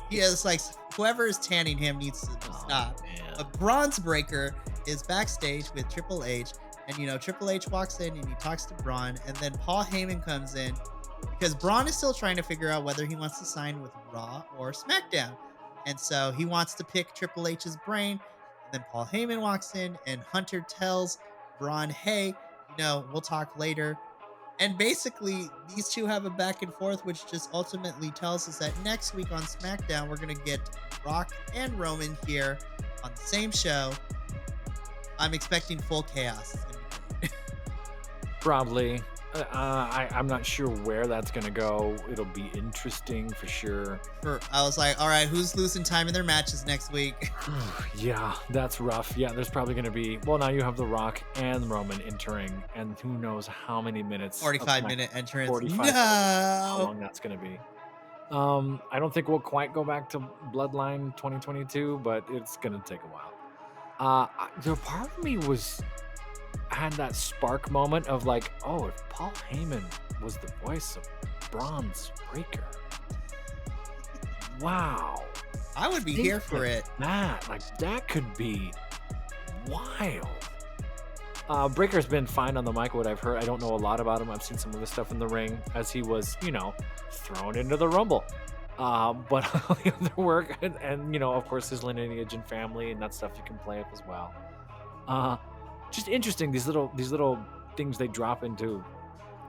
He is like, whoever is tanning him needs to stop. But Bronze Breaker is backstage with Triple H. And, Triple H walks in and he talks to Braun. And then Paul Heyman comes in because Braun is still trying to figure out whether he wants to sign with Raw or SmackDown. And so he wants to pick Triple H's brain. And then Paul Heyman walks in and Hunter tells Braun, hey, we'll talk later. And basically, these two have a back and forth, which just ultimately tells us that next week on SmackDown, we're going to get Rock and Roman here on the same show. I'm expecting full chaos. Probably. I'm not sure where that's going to go. It'll be interesting for sure. I was like, all right, who's losing time in their matches next week? Yeah, that's rough. Yeah, there's probably going to be, well, now you have The Rock and Roman entering, and who knows how many minutes. 45-minute entrance. 45. No! How long that's going to be. I don't think we'll quite go back to Bloodline 2022, but it's going to take a while. The part of me had that spark moment of like, oh, if Paul Heyman was the voice of Bronze Breaker, wow, I would be here for it. That could be wild. Breaker's been fine on the mic, what I've heard. I don't know a lot about him. I've seen some of the stuff in the ring as he was, thrown into the Rumble. But all the other work and of course his lineage and family and that stuff you can play up as well. Just interesting, these little things they drop into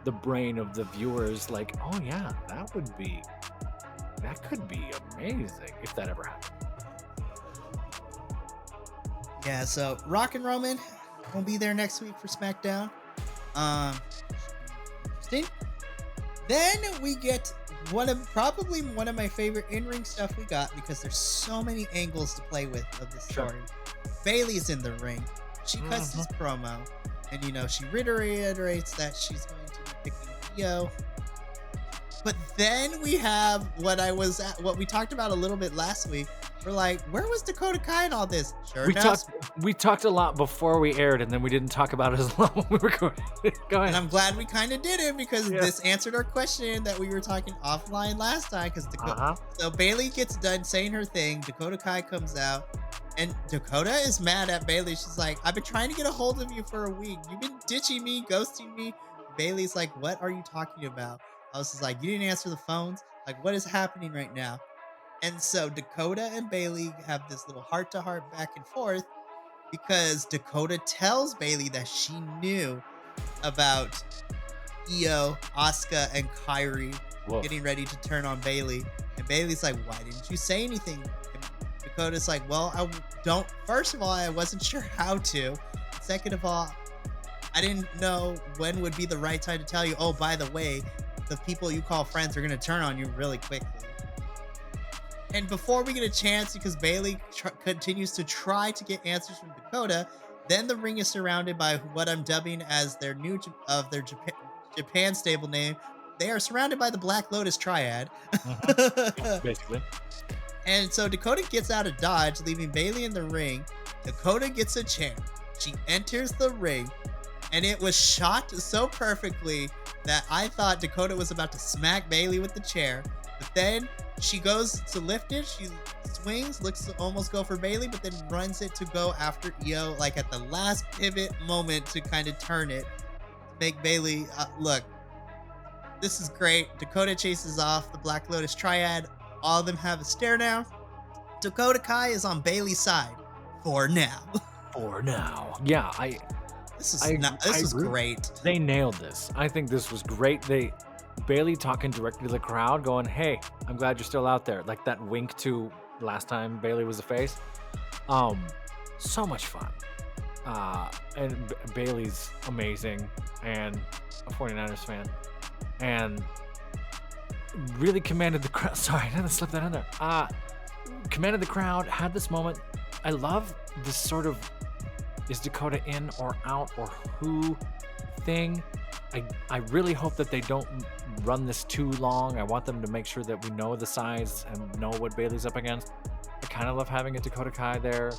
the brain of the viewers, like, oh yeah, that could be amazing if that ever happened. Yeah, so Rock and Roman will be there next week for SmackDown. Interesting. Then we get probably one of my favorite in-ring stuff we got, because there's so many angles to play with of this story. Sure. Bayley's in the ring. She cuts this promo, and she reiterates that she's going to be picking Io. But then we have what we talked about a little bit last week. We're like, where was Dakota Kai in all this? Sure enough, we talked a lot before we aired, and then we didn't talk about it as long when we were going. Go ahead. And I'm glad we kind of did it, because this answered our question that we were talking offline last time. Because So Bayley gets done saying her thing. Dakota Kai comes out, and Dakota is mad at Bayley. She's like, I've been trying to get a hold of you for a week. You've been ditching me, ghosting me. Bayley's like, what are you talking about? I was just like, you didn't answer the phones. Like, what is happening right now? And so Dakota and Bayley have this little heart-to-heart back and forth, because Dakota tells Bayley that she knew about Io, Asuka, and Kairi getting ready to turn on Bayley. And Bayley's like, why didn't you say anything? And Dakota's like, well, first of all, I wasn't sure how to. Second of all, I didn't know when would be the right time to tell you, oh, by the way, the people you call friends are going to turn on you really quickly. And before we get a chance, because Bayley continues to try to get answers from Dakota, then the ring is surrounded by what I'm dubbing as their Japan stable name. They are surrounded by the Black Lotus Triad. Basically. And so Dakota gets out of dodge, leaving Bayley in the ring. Dakota gets a chair. She enters the ring, and it was shot so perfectly that I thought Dakota was about to smack Bayley with the chair. But then she goes to lift it. She swings, looks to almost go for Bayley, but then runs it to go after Io, like at the last pivot moment to kind of turn it, make Bayley look. This is great. Dakota chases off the Black Lotus Triad. All of them have a stare down. Dakota Kai is on Bayley's side for now. For now, yeah. This is great. They nailed this. I think this was great. Bayley talking directly to the crowd, going, hey, I'm glad you're still out there. Like that wink to last time Bayley was a face. So much fun. And Bayley's amazing, and a 49ers fan, and really commanded the crowd. Sorry, I didn't slip that in there. Commanded the crowd, had this moment. I love this sort of, is Dakota in or out or who thing. I really hope that they don't run this too long. I want them to make sure that we know the size and know what Bayley's up against. I kind of love having a Dakota Kai there.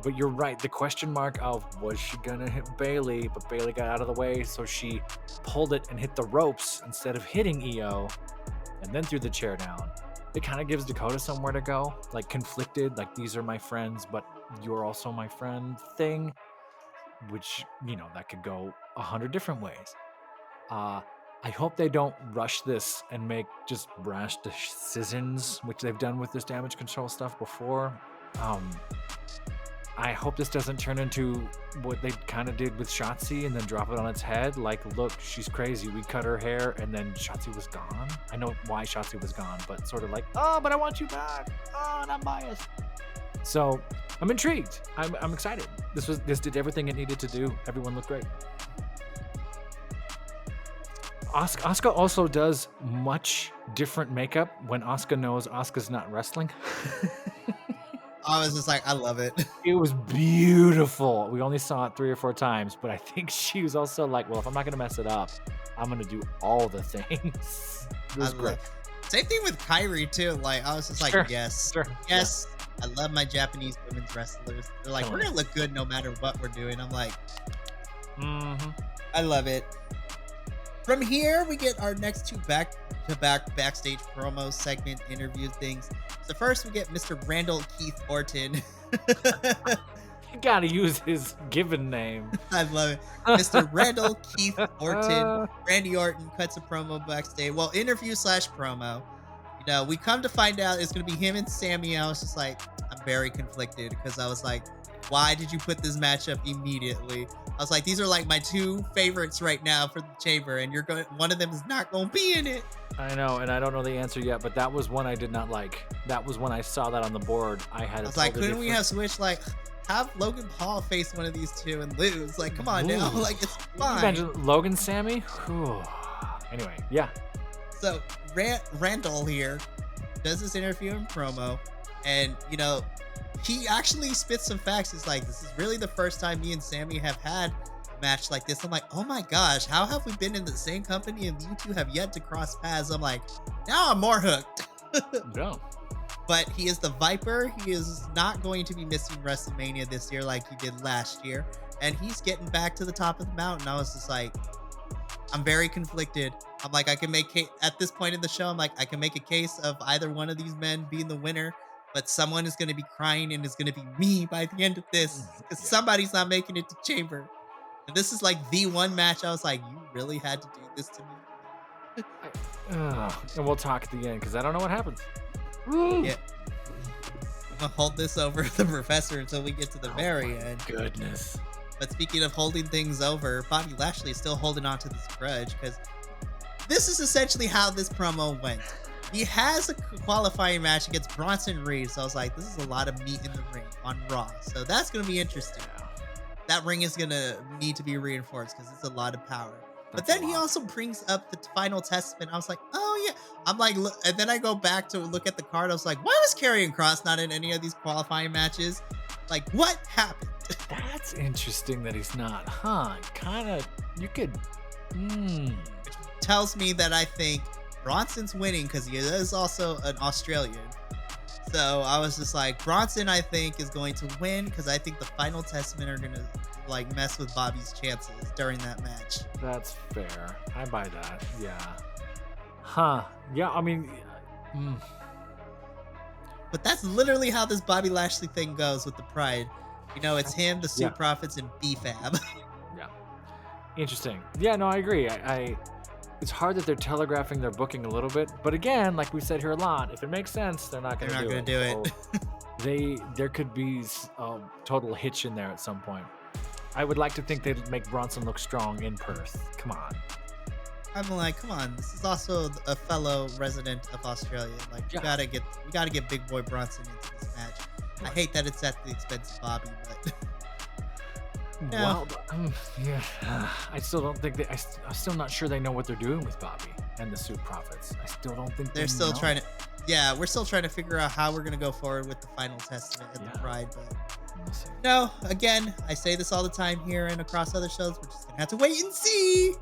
But you're right, the question mark of, was she gonna hit Bayley? But Bayley got out of the way, so she pulled it and hit the ropes instead of hitting Io, and then threw the chair down. It kind of gives Dakota somewhere to go, like conflicted, like these are my friends, but you're also my friend thing, which, that could go 100 different ways. I hope they don't rush this and make just brash decisions, which they've done with this damage control stuff before. I hope this doesn't turn into what they kind of did with Shotzi and then drop it on its head. Like, look, she's crazy. We cut her hair and then Shotzi was gone. I know why Shotzi was gone, but sort of like, oh, but I want you back. Oh, and I'm biased. So I'm intrigued. I'm excited. This did everything it needed to do. Everyone looked great. Asuka also does much different makeup when Asuka knows Asuka's not wrestling. I was just like, I love it. It was beautiful. We only saw it 3 or 4 times, but I think she was also like, well, if I'm not going to mess it up, I'm going to do all the things. It was great. Same thing with Kairi, too. Like, I was just like, yes. Yes. Yeah. I love my Japanese women's wrestlers. They're like, we're going to look good no matter what we're doing. I'm like, I love it. From here, we get our next 2 back-to-back backstage promo segment interview things. So first, we get Mr. Randall Keith Orton. You gotta use his given name. I love it. Mr. Randall Keith Orton. Randy Orton cuts a promo backstage. Well, interview/promo. We come to find out it's going to be him and Sammy. I was just like, I'm very conflicted because I was like, why did you put this matchup immediately? I was like, these are like my two favorites right now for the chamber, and one of them is not going to be in it. I know, and I don't know the answer yet, but that was one I did not like. That was when I saw that on the board. I was like, couldn't we have switched, like, have Logan Paul face one of these two and lose? Like, come on now. Like, it's fine. Imagine Logan Sammy? Whew. Anyway, yeah. So, Randall here does this interview and promo, and, you know, he actually spits some facts. It's like, this is really the first time me and Sammy have had a match like this. I'm like, oh my gosh, how have we been in the same company and you two have yet to cross paths? I'm like, now I'm more hooked. Yeah. But he is the Viper. He is not going to be missing WrestleMania this year like he did last year. And he's getting back to the top of the mountain. I was just like, I'm very conflicted. I'm like, I can make, at this point in the show, I'm like, I can make a case of either one of these men being the winner, but someone is going to be crying and it's going to be me by the end of this because somebody's not making it to Chamber. And this is like the one match I was like, you really had to do this to me? And we'll talk at the end because I don't know what happens. Yeah. I'm going to hold this over the professor until we get to the very end. Goodness. But speaking of holding things over, Bobby Lashley is still holding on to this grudge because this is essentially how this promo went. He has a qualifying match against Bronson Reed. So I was like, this is a lot of meat in the ring on Raw. So that's going to be interesting. That ring is going to need to be reinforced because it's a lot of power. But then he also brings up the final testament. I was like, oh yeah. I'm like, look, and then I go back to look at the card. I was like, why was Karrion Kross not in any of these qualifying matches? Like, what happened? That's interesting that he's not, huh? Kind of, you could, Which tells me that I think Bronson's winning because he is also an Australian. So I was just like, Bronson, I think, is going to win because I think the final testament are going to like mess with Bobby's chances during that match. That's fair. I buy that. Yeah. Huh. Yeah, I mean, But that's literally how this Bobby Lashley thing goes with the Pride. You know, it's him, the Suit Profits, and B-Fab. Yeah. Interesting. Yeah, no, I agree. I it's hard that they're telegraphing their booking a little bit, but again, like we said here a lot, if it makes sense, they're not going to do it. So there could be a total hitch in there at some point. I would like to think they'd make Bronson look strong in Perth. Come on. I'm like, come on. This is also a fellow resident of Australia. Like, we gotta get Big Boy Bronson into this match. I hate that it's at the expense of Bobby, but well, I still don't think I'm still not sure they know what they're doing with Bobby and the Suit Profits. I still don't think they're still trying to. Yeah, we're still trying to figure out how we're gonna go forward with the final testament and the Pride, but. No, again, I say this all the time here and across other shows. We're just gonna have to wait and see.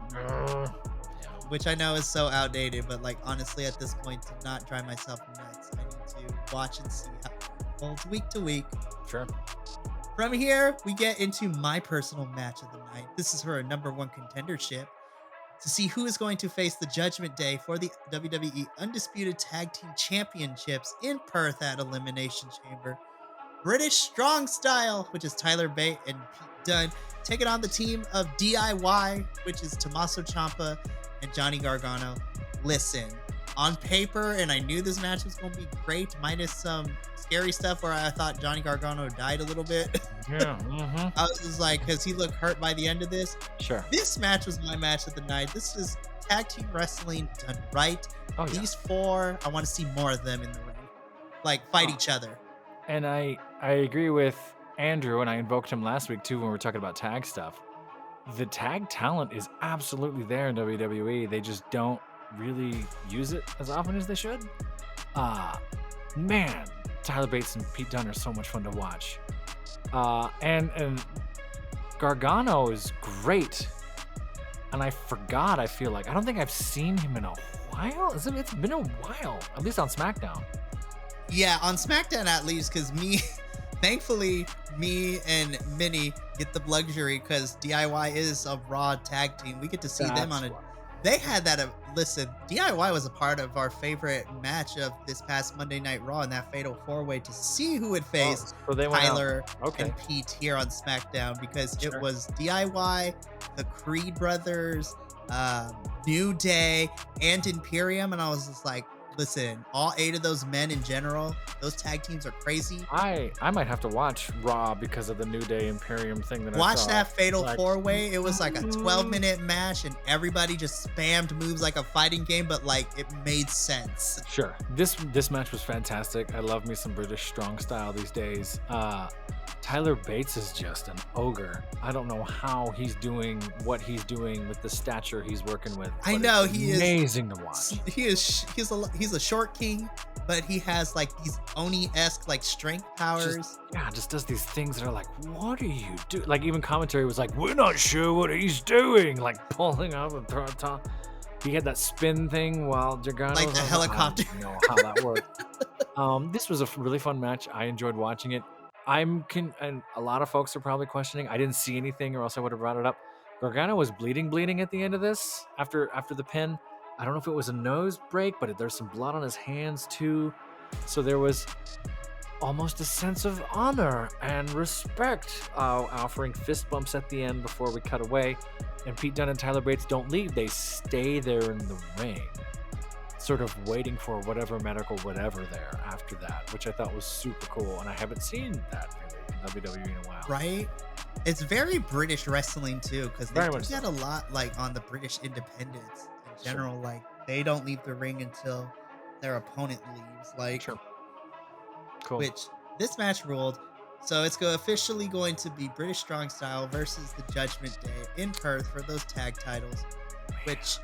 Which I know is so outdated, but like honestly, at this point, to not drive myself nuts, I need to watch and see how it holds week to week. Sure. From here, we get into my personal match of the night. This is for a #1 contendership to see who is going to face the Judgment Day for the WWE Undisputed Tag Team Championships in Perth at Elimination Chamber. British Strong Style, which is Tyler Bate and Pete Dunne, taking on the team of DIY, which is Tommaso Ciampa and Johnny Gargano. Listen, on paper, and I knew this match was going to be great, minus some scary stuff where I thought Johnny Gargano died a little bit. Yeah. I was just like, because he looked hurt by the end of this. Sure. This match was my match of the night. This is tag team wrestling done right. These four, I want to see more of them in the ring. Like, fight each other. And I agree with Andrew, and I invoked him last week too when we were talking about tag stuff. The tag talent is absolutely there in WWE. They just don't really use it as often as they should. Man, Tyler Bates and Pete Dunne are so much fun to watch. And Gargano is great. And I forgot, I feel like. I don't think I've seen him in a while. It's been a while, at least on SmackDown. Yeah, on SmackDown at least, because thankfully, me and Minnie get the luxury because DIY is a Raw tag team. We get to see them on They had that. Listen, DIY was a part of our favorite match of this past Monday Night Raw in that Fatal 4-Way to see who would face Tyler and Pete here on SmackDown because it was DIY, the Creed Brothers, New Day, and Imperium. And I was just like, listen, all 8 of those men in general, those tag teams are crazy. I might have to watch Raw because of the New Day Imperium thing that I Watch saw. that Fatal Like, 4-Way. It was like a 12-minute match, and everybody just spammed moves like a fighting game, but like it made sense. Sure. This match was fantastic. I love me some British strong style these days. Tyler Bates is just an ogre. I don't know how he's doing what he's doing with the stature he's working with. I but know it's he amazing to watch. He's a short king, but he has like these Oni-esque like strength powers. Just does these things that are like, what are you doing? Like even commentary was like, we're not sure what he's doing. Like pulling up and throwing top. He had that spin thing while Gargano Like the helicopter. I don't know how that worked. This was a really fun match. I enjoyed watching it. And a lot of folks are probably questioning. I didn't see anything, or else I would have brought it up. Gargano was bleeding at the end of this after the pin. I don't know if it was a nose break, but there's some blood on his hands too. So there was almost a sense of honor and respect, offering fist bumps at the end before we cut away. And Pete Dunne and Tyler Bates don't leave; they stay there in the ring, sort of waiting for whatever medical whatever there after that, which I thought was super cool. And I haven't seen that really in WWE in a while. Right? It's very British wrestling too, because they Very do much that so. a lot like on the British independents in general. Like they don't leave the ring until their opponent leaves. Like Sure. Cool. which this match ruled. So it's officially going to be British Strong Style versus the Judgment Day in Perth for those tag titles. Which,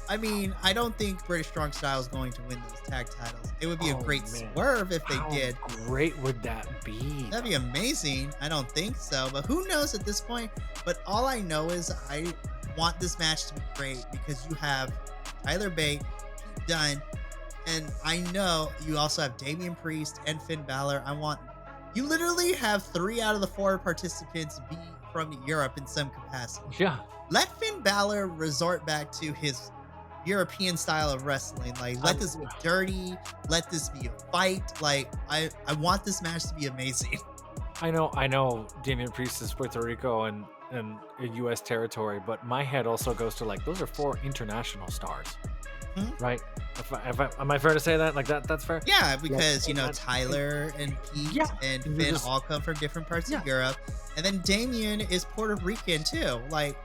I mean, I don't think British Strong Style is going to win those tag titles. It would be a great man. swerve if they How did. great would that be? That'd be amazing. I don't think so, but who knows at this point? But all I know is I want this match to be great because you have Tyler Bate, Pete Dunne, and I know you also have Damian Priest and Finn Balor. You literally have 3 out of the 4 participants be from Europe in some capacity. Yeah. Let Finn Balor resort back to his European style of wrestling. Like, let this be dirty. Let this be a fight. Like, I want this match to be amazing. I know Damian Priest is Puerto Rico and a U.S. territory, but my head also goes to like, those are 4 international stars. Right? Am I fair to say that? Like that's fair? Yeah, because Tyler and Pete and Finn all come from different parts of Europe, and then Damian is Puerto Rican too. Like,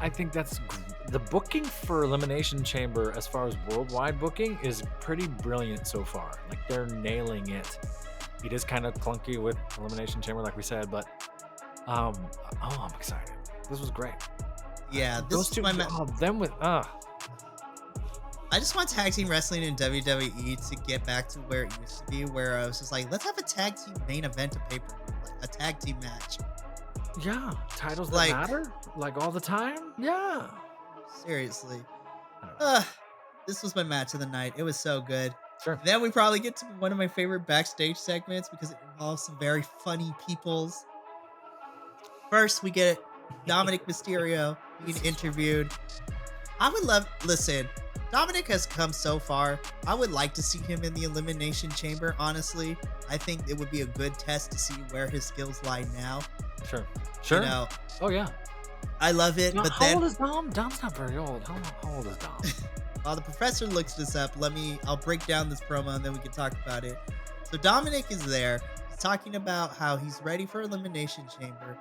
I think that's the booking for Elimination Chamber as far as worldwide booking is pretty brilliant so far. Like they're nailing it. It is kind of clunky with Elimination Chamber, like we said, but I'm excited. This was great. Yeah, those two. I just want tag team wrestling in WWE to get back to where it used to be, where I was just like, let's have a tag team main event of pay-per-view, like a tag team match. Yeah, titles that matter, like all the time. Yeah, seriously. This was my match of the night. It was so good. Sure. Then we probably get to one of my favorite backstage segments because it involves some very funny peoples. First, we get Dominic Mysterio being interviewed. Listen, Dominic has come so far. I would like to see him in the Elimination Chamber, honestly. I think it would be a good test to see where his skills lie now. Sure. Oh, yeah. I love it. Now, but how old is Dom? Dom's not very old. How old is Dom? While the professor looks this up, I'll break down this promo and then we can talk about it. So Dominic is there. He's talking about how he's ready for Elimination Chamber.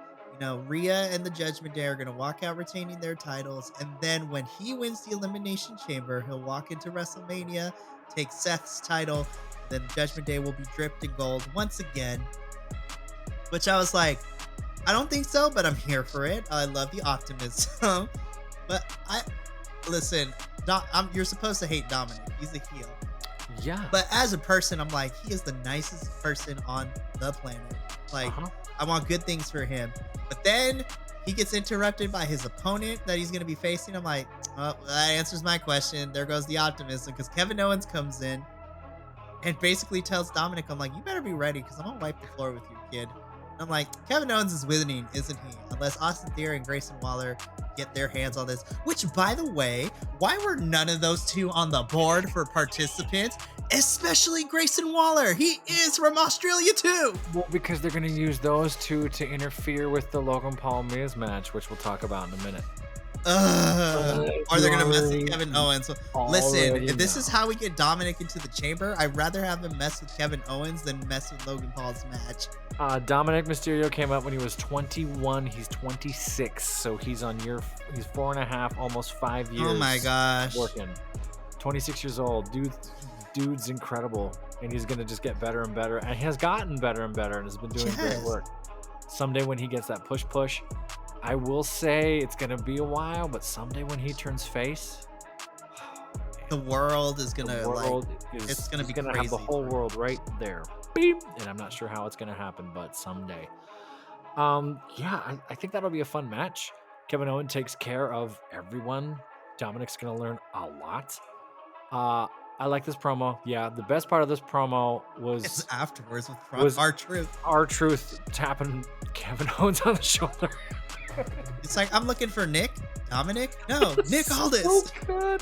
Rhea and the Judgment Day are going to walk out retaining their titles. And then when he wins the Elimination Chamber, he'll walk into WrestleMania, take Seth's title. Then the Judgment Day will be dripped in gold once again. Which I was like, I don't think so, but I'm here for it. I love the optimism. But listen, you're supposed to hate Dominic. He's a heel. Yeah. But as a person, I'm like, he is the nicest person on the planet. Like, I want good things for him. But then he gets interrupted by his opponent that he's going to be facing. I'm like, well, that answers my question. There goes the optimism, because Kevin Owens comes in and basically tells Dominic, I'm like, you better be ready because I'm going to wipe the floor with you, kid. And I'm like, Kevin Owens is winning, isn't he? Unless Austin Theory and Grayson Waller get their hands on this. Which, by the way, why were none of those two on the board for participants? Especially Grayson Waller. He is from Australia too. Well, because they're going to use those two to interfere with the Logan Paul Miz match, which we'll talk about in a minute. Or they're gonna mess with already- Kevin Owens. So, listen, already if this is know. how we get Dominic into the chamber, I'd rather have him mess with Kevin Owens than mess with Logan Paul's match. Dominic Mysterio came up when he was 21. He's 26, so he's 4.5, almost 5 years. Oh my gosh. Working. 26 years old. Dude's incredible, and he's gonna just get better and better, and he has gotten better and better, and has been doing great Yes. work. Someday when he gets that push, I will say it's gonna be a while, but someday when he turns face, The world is gonna the world it's gonna he's be gonna have the crazy whole for him. world right there. Beep. And I'm not sure how it's gonna happen, but someday. Yeah, I think that'll be a fun match. Kevin Owens takes care of everyone. Dominic's gonna learn a lot. I like this promo. Yeah, the best part of this promo It's was afterwards with was- R-Truth. R-Truth tapping Kevin Owens on the shoulder. It's like, I'm looking for Nick, Dominic. No, Nick Aldis. So good.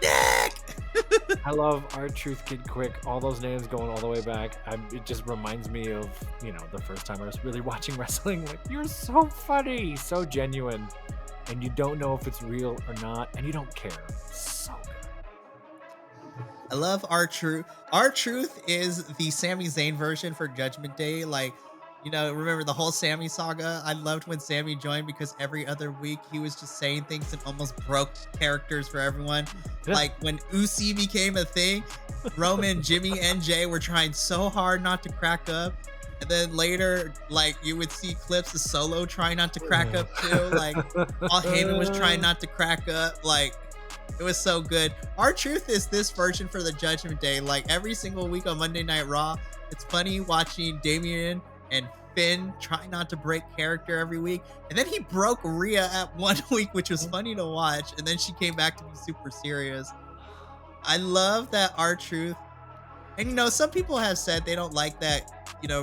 Nick. I love R-Truth, Kid Quick, all those names going all the way back. It just reminds me of, the first time I was really watching wrestling. Like, you're so funny, so genuine, and you don't know if it's real or not, and you don't care. So good. I love R-Truth. R-Truth is the Sami Zayn version for Judgment Day. Like, remember the whole Sammy saga? I loved when Sammy joined because every other week he was just saying things and almost broke characters for everyone. Yeah. Like when Usi became a thing, Roman, Jimmy, and Jay were trying so hard not to crack up. And then later, like, you would see clips of Solo trying not to crack up too. Like, Paul Heyman was trying not to crack up. Like, it was so good. R-Truth is this version for the Judgment Day. Like, every single week on Monday Night Raw, it's funny watching Damian and Finn try not to break character every week. And then he broke Rhea at one week, which was funny to watch. And then she came back to be super serious. I love that R-Truth. And, some people have said they don't like that,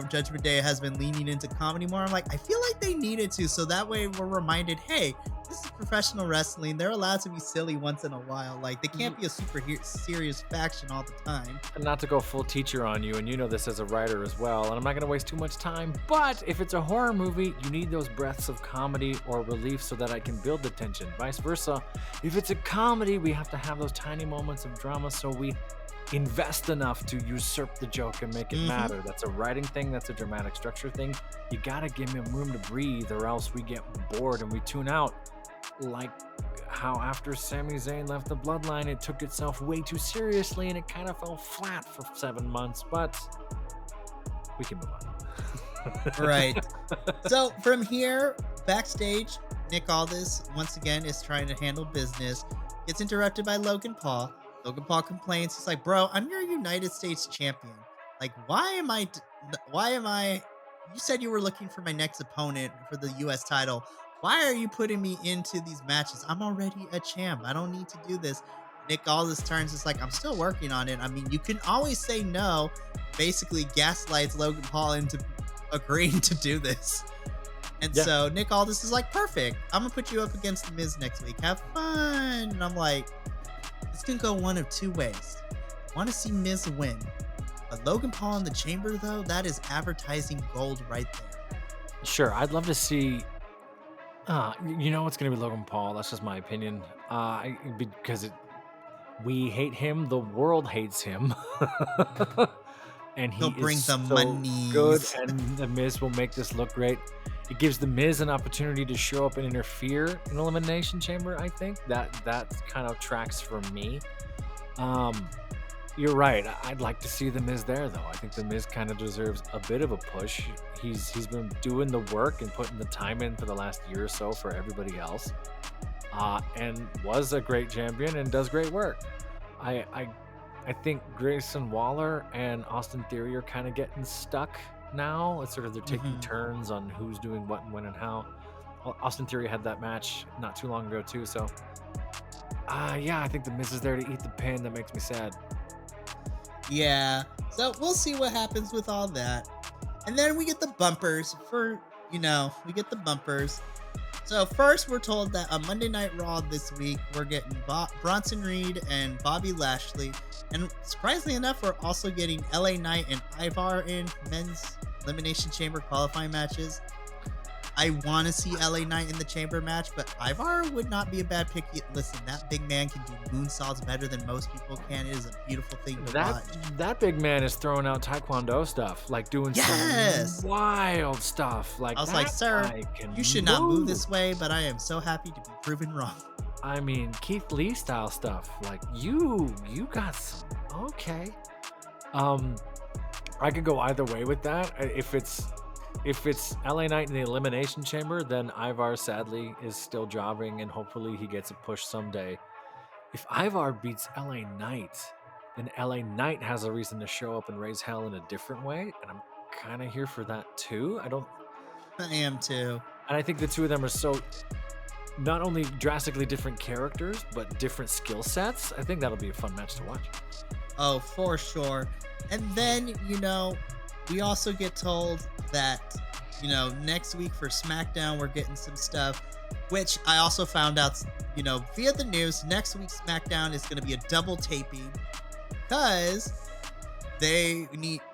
Judgment Day has been leaning into comedy more. I'm like, I feel like they needed to. So that way we're reminded, hey, this is professional wrestling. They're allowed to be silly once in a while. Like, they can't be a super serious faction all the time. And not to go full teacher on you, and you know this as a writer as well, and I'm not going to waste too much time, but if it's a horror movie, you need those breaths of comedy or relief so that I can build the tension. Vice versa, if it's a comedy, we have to have those tiny moments of drama so we invest enough to usurp the joke and make it matter. That's a writing thing, that's a dramatic structure thing. You gotta give him room to breathe, or else we get bored and we tune out. Like how after Sami Zayn left the bloodline, it took itself way too seriously and it kind of fell flat for 7 months, but we can move on. Right. So from here, backstage, Nick Aldis once again is trying to handle business. Gets interrupted by Logan Paul. Logan Paul complains. He's like, bro, I'm your United States champion. Like, why am I, you said you were looking for my next opponent for the US title. Why are you putting me into these matches? I'm already a champ. I don't need to do this. Nick Aldis turns, it's like, I'm still working on it. I mean, you can always say no. Basically gaslights Logan Paul into agreeing to do this. And so Nick Aldis is like, perfect. I'm going to put you up against The Miz next week. Have fun. And I'm like, it's going to go one of two ways. I want to see Miz win. But Logan Paul in the chamber, though, that is advertising gold right there. Sure, I'd love to see. It's going to be Logan Paul. That's just my opinion. Because we hate him. The world hates him. And He'll bring is the so monies. good, and The Miz will make this look great. It gives The Miz an opportunity to show up and interfere in Elimination Chamber, I think. That kind of tracks for me. You're right. I'd like to see The Miz there, though. I think The Miz kind of deserves a bit of a push. He's been doing the work and putting the time in for the last year or so for everybody else, and was a great champion and does great work. I think Grayson Waller and Austin Theory are kind of getting stuck now. It's sort of they're taking turns on who's doing what and when and how. Well, Austin Theory had that match not too long ago too, so I think The Miz is there to eat the pin. That makes me sad. Yeah, so we'll see what happens with all that. And then we get the bumpers we get the bumpers. So first we're told that on Monday Night Raw this week, we're getting Bronson Reed and Bobby Lashley. And surprisingly enough, we're also getting LA Knight and Ivar in men's Elimination Chamber qualifying matches. I want to see LA Knight in the chamber match, but Ivar would not be a bad pick. Listen, that big man can do moonsaults better than most people can. It is a beautiful thing to watch. That big man is throwing out Taekwondo stuff, like doing some wild stuff. Like, I was like, sir, you should not move this way, but I am so happy to be proven wrong. I mean, Keith Lee style stuff. Like, you got some. Okay. I could go either way with that. If it's LA Knight in the Elimination Chamber, then Ivar sadly is still jobbing, and hopefully he gets a push someday. If Ivar beats LA Knight, then LA Knight has a reason to show up and raise hell in a different way, and I'm kind of here for that too. I am too. And I think the two of them are so not only drastically different characters, but different skill sets. I think that'll be a fun match to watch. Oh, for sure. And then, we also get told that, next week for Smackdown, we're getting some stuff, which I also found out, via the news. Next week's Smackdown is going to be a double taping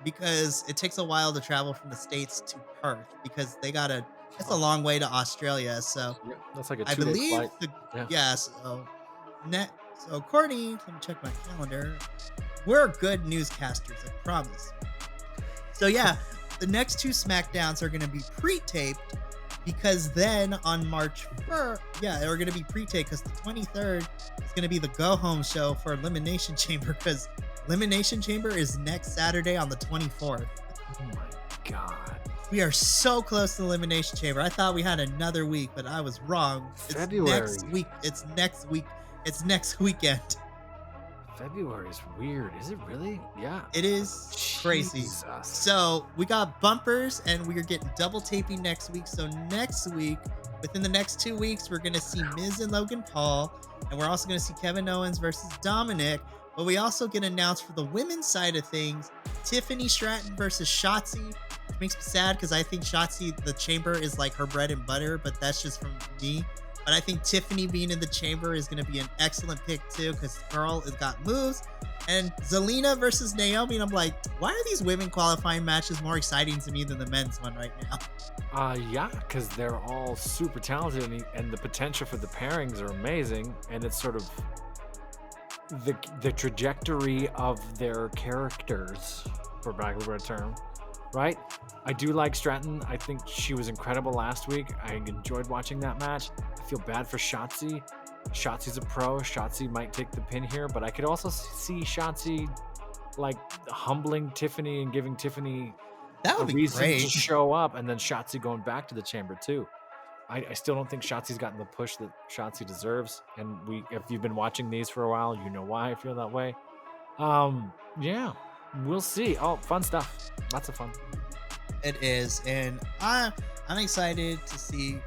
because it takes a while to travel from the States to Perth because it's a long way to Australia. So yeah, that's like a 2-day I believe flight. So according, let me check my calendar. We're good newscasters, I promise. So yeah, the next two Smackdowns are going to be pre-taped because then on March 1st, they're going to be pre-taped because the 23rd is going to be the go-home show for Elimination Chamber because Elimination Chamber is next Saturday on the 24th. Oh my God. We are so close to Elimination Chamber. I thought we had another week, but I was wrong. February. It's next week. It's next week. It's next weekend. February is weird. Is it really? Yeah. It is crazy. Jesus. So we got bumpers and we are getting double taping next week. So next week, within the next 2 weeks, we're going to see Miz and Logan Paul. And we're also going to see Kevin Owens versus Dominic. But we also get announced for the women's side of things, Tiffany Stratton versus Shotzi. Which makes me sad because I think Shotzi, the chamber is like her bread and butter, but that's just from me. But I think Tiffany being in the chamber is going to be an excellent pick too because the girl has got moves. And Zelina versus Naomi, and I'm like, why are these women qualifying matches more exciting to me than the men's one right now? Yeah, because they're all super talented and the potential for the pairings are amazing. And it's sort of the trajectory of their characters, for lack of a better term, right? I do like Stratton. I think she was incredible last week. I enjoyed watching that match. I feel bad for Shotzi. Shotzi's a pro. Shotzi might take the pin here, but I could also see Shotzi like humbling Tiffany and giving Tiffany a reason to show up, and then Shotzi going back to the chamber too. I still don't think Shotzi's gotten the push that Shotzi deserves, and if you've been watching these for a while, you know why I feel that way. Yeah, we'll see. Oh, fun stuff. Lots of fun. It is, and I'm excited to see,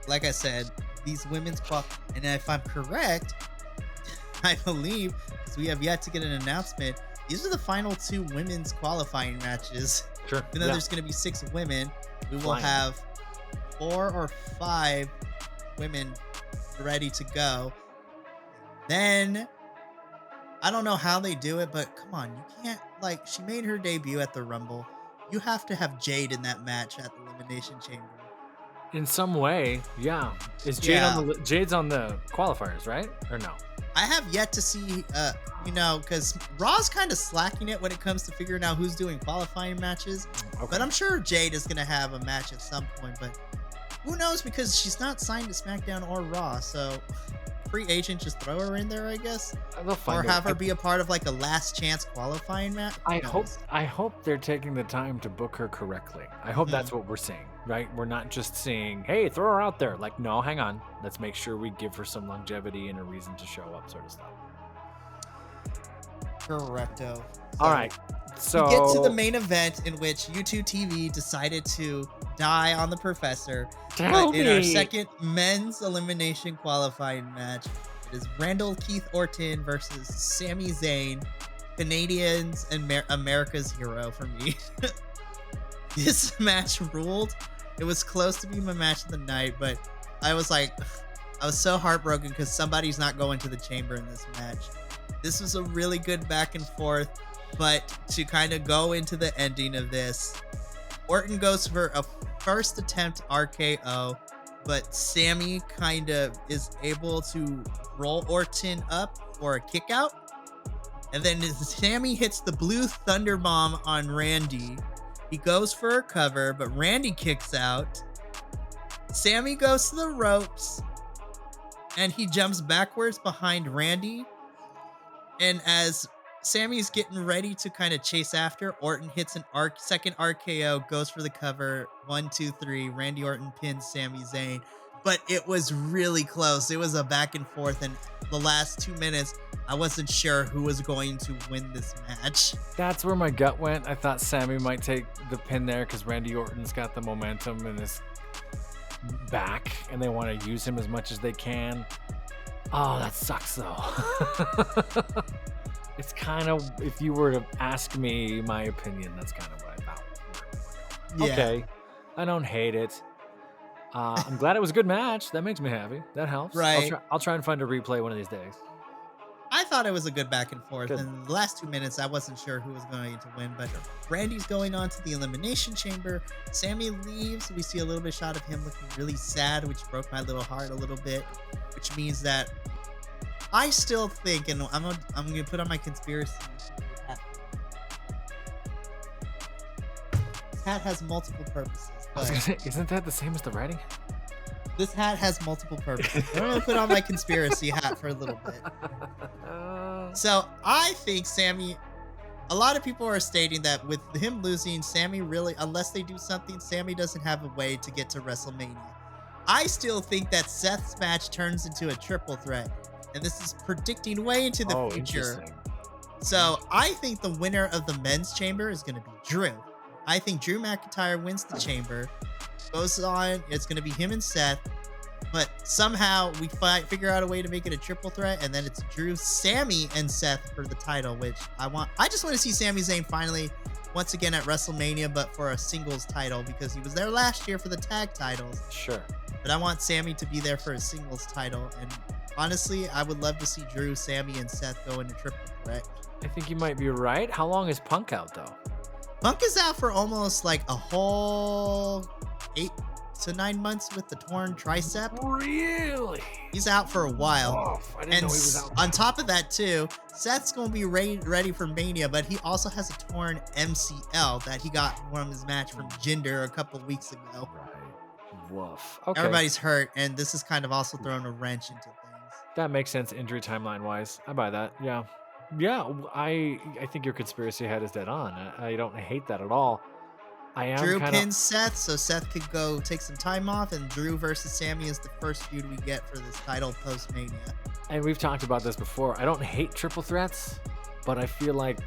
like I said, these women's and if I'm correct, I believe, because we have yet to get an announcement, these are the final 2 women's qualifying matches. Sure. Even though there's going to be 6 women, we will have 4 or 5 women ready to go. Then, I don't know how they do it, but come on, you can't, she made her debut at the Rumble. You have to have Jade in that match at the Elimination Chamber. In some way, yeah. Is Jade Jade's on the qualifiers, right? Or no? I have yet to see, because Raw's kind of slacking it when it comes to figuring out who's doing qualifying matches. Okay. But I'm sure Jade is going to have a match at some point. But who knows? Because she's not signed to SmackDown or Raw. So free agent, just throw her in there, I guess. Or have her be a part of a last chance qualifying match. I hope they're taking the time to book her correctly. I hope that's what we're seeing, right? We're not just saying, hey, throw her out there. No, hang on. Let's make sure we give her some longevity and a reason to show up, sort of stuff. Correcto. All right. So we get to the main event in which YouTube TV decided to die on the professor. In our second men's elimination qualifying match, it is Randall Keith Orton versus Sami Zayn, Canadians and America's hero for me. This match ruled. It was close to being my match of the night, but I was so heartbroken because somebody's not going to the chamber in this match. This was a really good back and forth, but to kind of go into the ending of this, Orton goes for first attempt RKO, but Sammy kind of is able to roll Orton up for a kick out. And then Sammy hits the blue thunder bomb on Randy. He goes for a cover, but Randy kicks out. Sammy goes to the ropes, and he jumps backwards behind Randy. And as Sammy's getting ready to kind of chase after, Orton hits an second RKO, goes for the cover. 1, 2, 3. Randy Orton pins Sami Zayn. But it was really close. It was a back and forth, and the last 2 minutes, I wasn't sure who was going to win this match. That's where my gut went. I thought Sammy might take the pin there because Randy Orton's got the momentum and is back, and they want to use him as much as they can. Oh, that sucks though. It's kind of, if you were to ask me my opinion, that's kind of what I thought. Yeah. Okay, I don't hate it. I'm glad it was a good match. That makes me happy. That helps. Right. I'll try and find a replay one of these days. I thought it was a good back and forth. Good. And the last 2 minutes, I wasn't sure who was going to win, but Randy's going on to the Elimination Chamber. Sammy leaves. We see a little bit shot of him looking really sad, which broke my little heart a little bit, which means that I still think, and I'm going to put on my conspiracy hat. This hat has multiple purposes. I was gonna say, isn't that the same as the writing? This hat has multiple purposes. I'm going to put on my conspiracy hat for a little bit. So I think Sammy, a lot of people are stating that with him losing, Sammy really, unless they do something, Sammy doesn't have a way to get to WrestleMania. I still think that Seth's match turns into a triple threat. And this is predicting way into the future. So I think the winner of the men's chamber is going to be Drew. I think Drew McIntyre wins the chamber, goes on, it's going to be him and Seth, but somehow we figure out a way to make it a triple threat, and then it's Drew, Sammy, and Seth for the title, which I just want to see Sami Zayn finally, once again at WrestleMania, but for a singles title, because he was there last year for the tag titles. Sure. But I want Sammy to be there for a singles title, and honestly, I would love to see Drew, Sammy, and Seth go into triple threat. I think you might be right. How long is Punk out, though? Punk is out for almost like a whole 8 to 9 months with the torn tricep. Really? He's out for a while. Oh, I didn't know he was out. On top of that, too, Seth's going to be ready for Mania, but he also has a torn MCL that he got from his match from Jinder a couple weeks ago. Right. Woof. Okay. Everybody's hurt, and this has kind of also thrown a wrench into things. That makes sense injury timeline wise. I buy that. Yeah. Yeah, I think your conspiracy head is dead on. I don't hate that at all. I am Drew pins Seth, so Seth could go take some time off, and Drew versus Sammy is the first feud we get for this title post-Mania. And we've talked about this before. I don't hate triple threats, but I feel like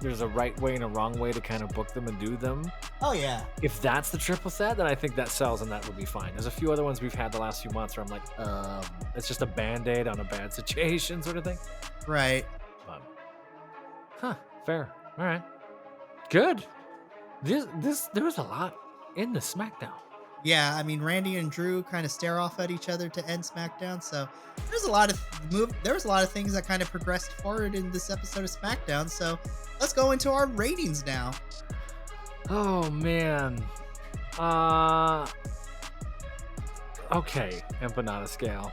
there's a right way and a wrong way to kind of book them and do them. Oh, yeah. If that's the triple threat, then I think that sells and that would be fine. There's a few other ones we've had the last few months where I'm like, it's just a Band-Aid on a bad situation sort of thing. Right. Fair. All right. Good. There was a lot in the Smackdown. Yeah, I mean, Randy and Drew kind of stare off at each other to end Smackdown, so there was a lot of things that kind of progressed forward in this episode of Smackdown. So let's go into our ratings now. Oh man. Okay, empanada scale.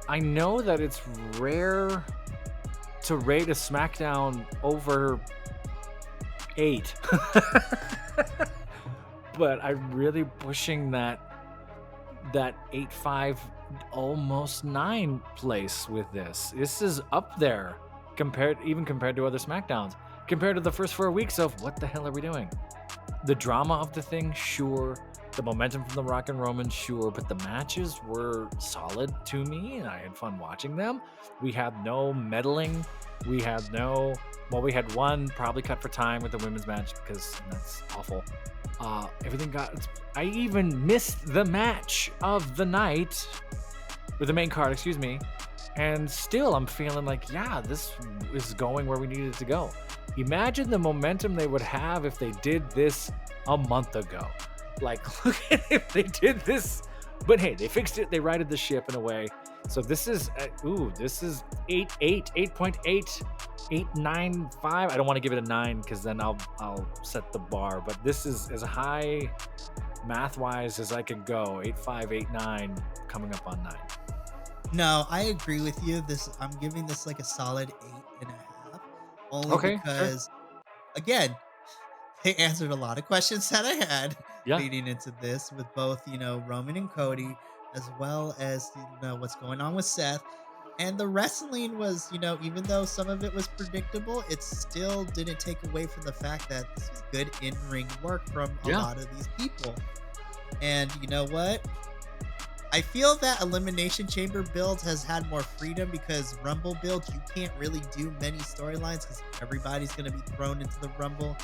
I know that it's rare to rate a Smackdown over 8. But I'm really pushing that 8.5, almost 9 place with this. This is up there compared to other Smackdowns. Compared to the first 4 weeks of what the hell are we doing? The drama of the thing, sure. The momentum from the Rock and Roman, sure. But the matches were solid to me, and I had fun watching them. We had no meddling. We had one probably cut for time with the women's match because that's awful. I even missed the match of the night, with the main card, excuse me. And still, I'm feeling like, yeah, this is going where we needed it to go. Imagine the momentum they would have if they did this a month ago. Like, look at if they did this. But hey, they fixed it. They righted the ship in a way. So this is 8.8, 8.95. I don't want to give it a 9 because then I'll set the bar. But this is as high math-wise as I could go. 8.5, 8.9, coming up on 9. No, I agree with you. I'm giving this like a solid 8.5. Only because, again, they answered a lot of questions that I had leading into this with both, Roman and Cody, as well as, what's going on with Seth. And the wrestling was, even though some of it was predictable, it still didn't take away from the fact that this was good in-ring work from a lot of these people. And you know what? I feel that Elimination Chamber build has had more freedom because Rumble builds, you can't really do many storylines because everybody's going to be thrown into the Rumble.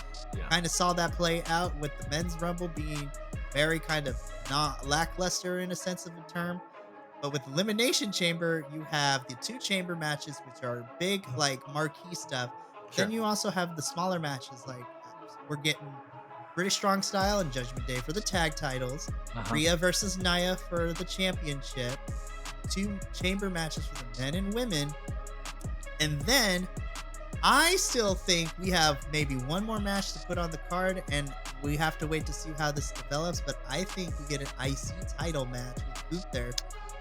Kind of saw that play out with the men's Rumble being very kind of not lackluster in a sense of the term. But with Elimination Chamber, you have the 2 chamber matches, which are big, like marquee stuff. Then you also have the smaller matches, like we're getting British Strong Style and Judgment Day for the tag titles, Rhea versus Nia for the championship, 2 chamber matches for the men and women, and then I still think we have maybe one more match to put on the card, and we have to wait to see how this develops, but I think we get an IC title match with Gunther,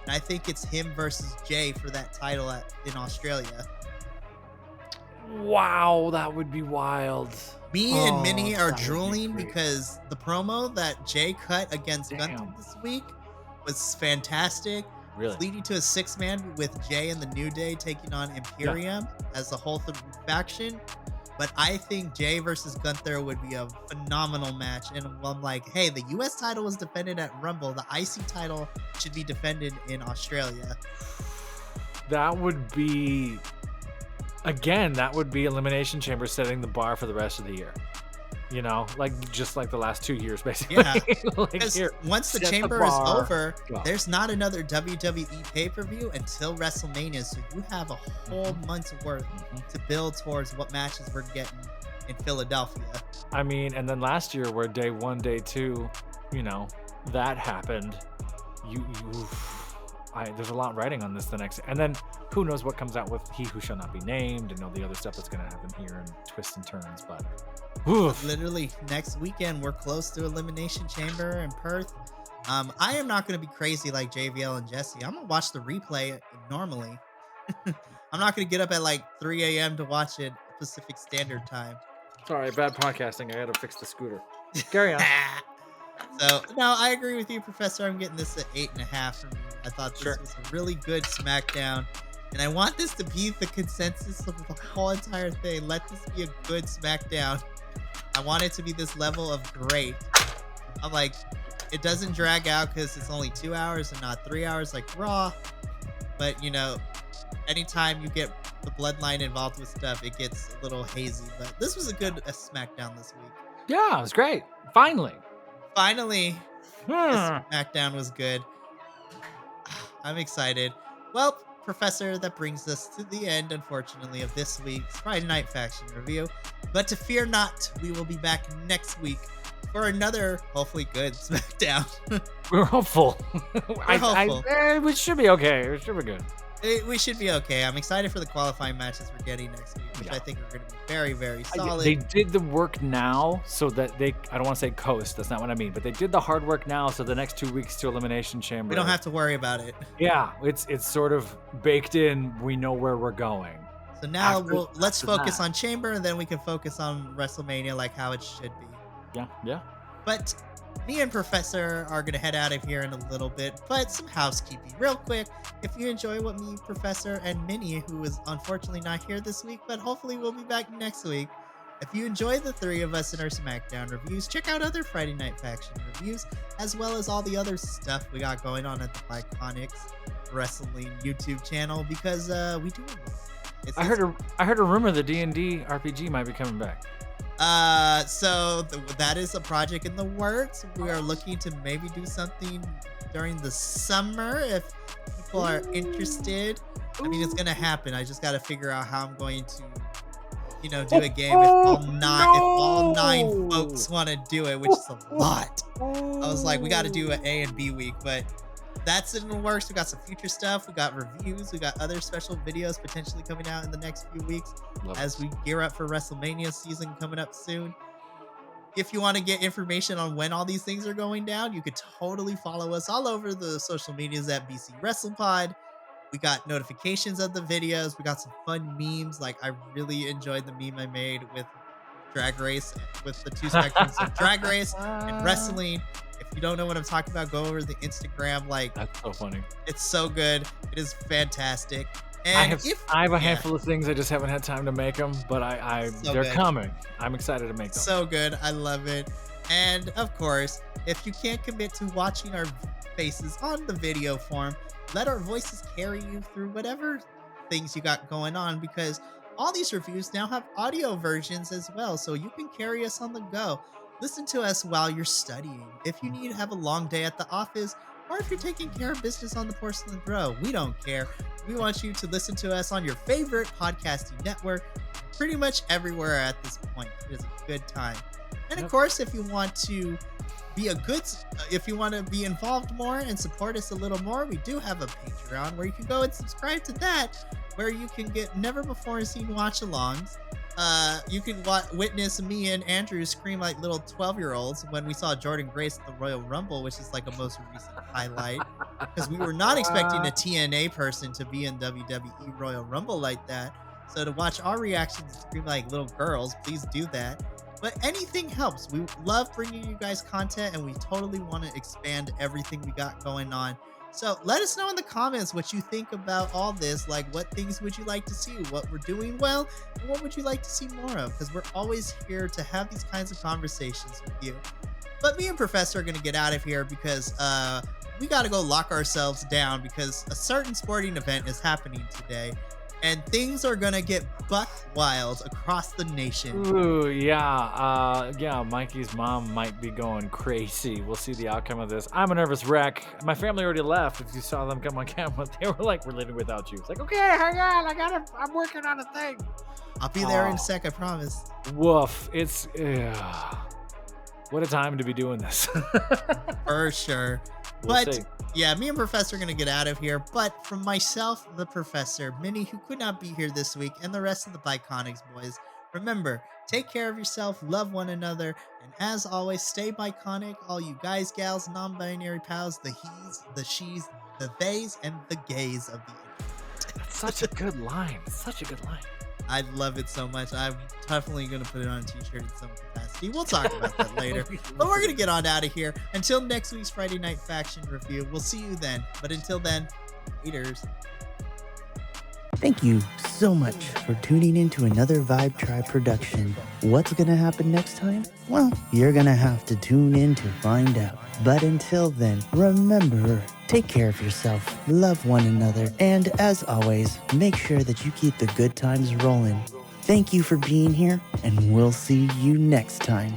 and I think it's him versus Jay for that title in Australia. Wow, that would be wild. Me and Minnie are drooling because the promo that Jay cut against Gunther this week was fantastic. Really? Leading to a 6-man with Jay and the New Day taking on Imperium as the whole faction. But I think Jay versus Gunther would be a phenomenal match. And I'm like, hey, the US title was defended at Rumble. The IC title should be defended in Australia. That would be... Again, that would be Elimination Chamber setting the bar for the rest of the year. Just like the last 2 years, basically. Yeah. Once the chamber is over, there's not another WWE pay-per-view until WrestleMania. So you have a whole month's worth to build towards what matches we're getting in Philadelphia. I mean, and then last year where day 1, day 2, that happened. There's a lot riding on this the next, and then who knows what comes out with He Who Shall Not Be Named and all the other stuff that's going to happen here and twists and turns. But literally next weekend we're close to Elimination Chamber in Perth. I am not going to be crazy like JVL and Jesse. I'm gonna watch the replay normally. I'm not going to get up at like 3 a.m. to watch it Pacific Standard Time. Sorry, bad podcasting. I got to fix the scooter. Carry on. So, no, I agree with you, Professor. I'm getting this at 8.5 from you. I thought this was a really good Smackdown. And I want this to be the consensus of the whole entire thing. Let this be a good Smackdown. I want it to be this level of great. I'm like, it doesn't drag out because it's only 2 hours and not 3 hours like Raw. But, anytime you get the bloodline involved with stuff, it gets a little hazy. But this was a good Smackdown this week. Yeah, it was great. Finally, this Smackdown was good. I'm excited. Well, Professor, that brings us to the end, unfortunately, of this week's Friday Night Faction Review. But to fear not, we will be back next week for another, hopefully good Smackdown. We're hopeful. Hopeful. We should be okay. We should be good. We should be okay. I'm excited for the qualifying matches we're getting next week, which I think are going to be very, very solid. They did the work now so that I don't want to say coast, that's not what I mean, but they did the hard work now so the next 2 weeks to Elimination Chamber. We don't have to worry about it. Yeah, it's sort of baked in. We know where we're going. So now let's focus on Chamber, and then we can focus on WrestleMania like how it should be. Yeah. But me and Professor are going to head out of here in a little bit, but some housekeeping real quick. If you enjoy what me, Professor, and Minnie, who is unfortunately not here this week, but hopefully we'll be back next week. If you enjoy the 3 of us in our Smackdown reviews, check out other Friday Night Faction reviews, as well as all the other stuff we got going on at the Iconics Wrestling YouTube channel, because we do it. I heard a rumor the D&D RPG might be coming back. So that is a project in the works. We are looking to maybe do something during the summer if people are interested. I mean, it's gonna happen. I just got to figure out how I'm going to, do a game if all 9 folks want to do it, which is a lot. I was like, we got to do an A and B week, but that's in the works. We got some future stuff. We got reviews. We got other special videos potentially coming out in the next few weeks as we gear up for WrestleMania season coming up soon. If you want to get information on when all these things are going down, you could totally follow us all over the social medias at BC WrestlePod. We got notifications of the videos. We got some fun memes. Like, I really enjoyed the meme I made with Drag Race, with the two spectrums of Drag Race and wrestling. If you don't know what I'm talking about, go over to the Instagram. Like, That's so funny. it's so good. It is fantastic. And I have a handful of things. I just haven't had time to make them, but they're coming. I'm excited to make them. So good. I love it. And of course, if you can't commit to watching our faces on the video form, let our voices carry you through whatever things you got going on, because all these reviews now have audio versions as well, so you can carry us on the go. Listen to us while you're studying. If you need to have a long day at the office, or if you're taking care of business on the porcelain row, we don't care. We want you to listen to us on your favorite podcasting network, pretty much everywhere at this point. It is a good time. And of course, if you want to be involved more and support us a little more, we do have a Patreon where you can go and subscribe to that, where you can get never before seen watch-alongs. You can witness me and Andrew scream like little 12-year-olds when we saw Jordan Grace at the Royal Rumble, which is like a most recent highlight, because we were not expecting a TNA person to be in WWE Royal Rumble like that. So to watch our reactions and scream like little girls, please do that. But anything helps. We love bringing you guys content, and we totally want to expand everything we got going on. So let us know in the comments what you think about all this. Like, what things would you like to see? What we're doing well? And what would you like to see more of? Because we're always here to have these kinds of conversations with you. But me and Professor are going to get out of here because we got to go lock ourselves down, because a certain sporting event is happening today. And things are gonna get buck wild across the nation. Ooh, yeah. Mikey's mom might be going crazy. We'll see the outcome of this. I'm a nervous wreck. My family already left. If you saw them come on camera, they were like, "We're leaving without you." It's like, okay, hang on. I'm working on a thing. I'll be there in a sec, I promise. Woof. It's what a time to be doing this. For sure. We'll see. Yeah, me and Professor are going to get out of here. But from myself, the Professor, Minnie, who could not be here this week, and the rest of the Biconics boys, remember, take care of yourself, love one another, and as always, stay Biconic, all you guys, gals, non-binary pals, the he's, the she's, the theys, and the gays of the internet. That's such a good line. I love it so much. I'm definitely going to put it on a t-shirt in some capacity. We'll talk about that later. But we're going to get on out of here. Until next week's Friday Night Faction review. We'll see you then. But until then, haters. Thank you so much for tuning in to another Vibe Tribe production. What's going to happen next time? Well, you're going to have to tune in to find out. But until then, remember, take care of yourself, love one another, and as always, make sure that you keep the good times rolling. Thank you for being here, and we'll see you next time.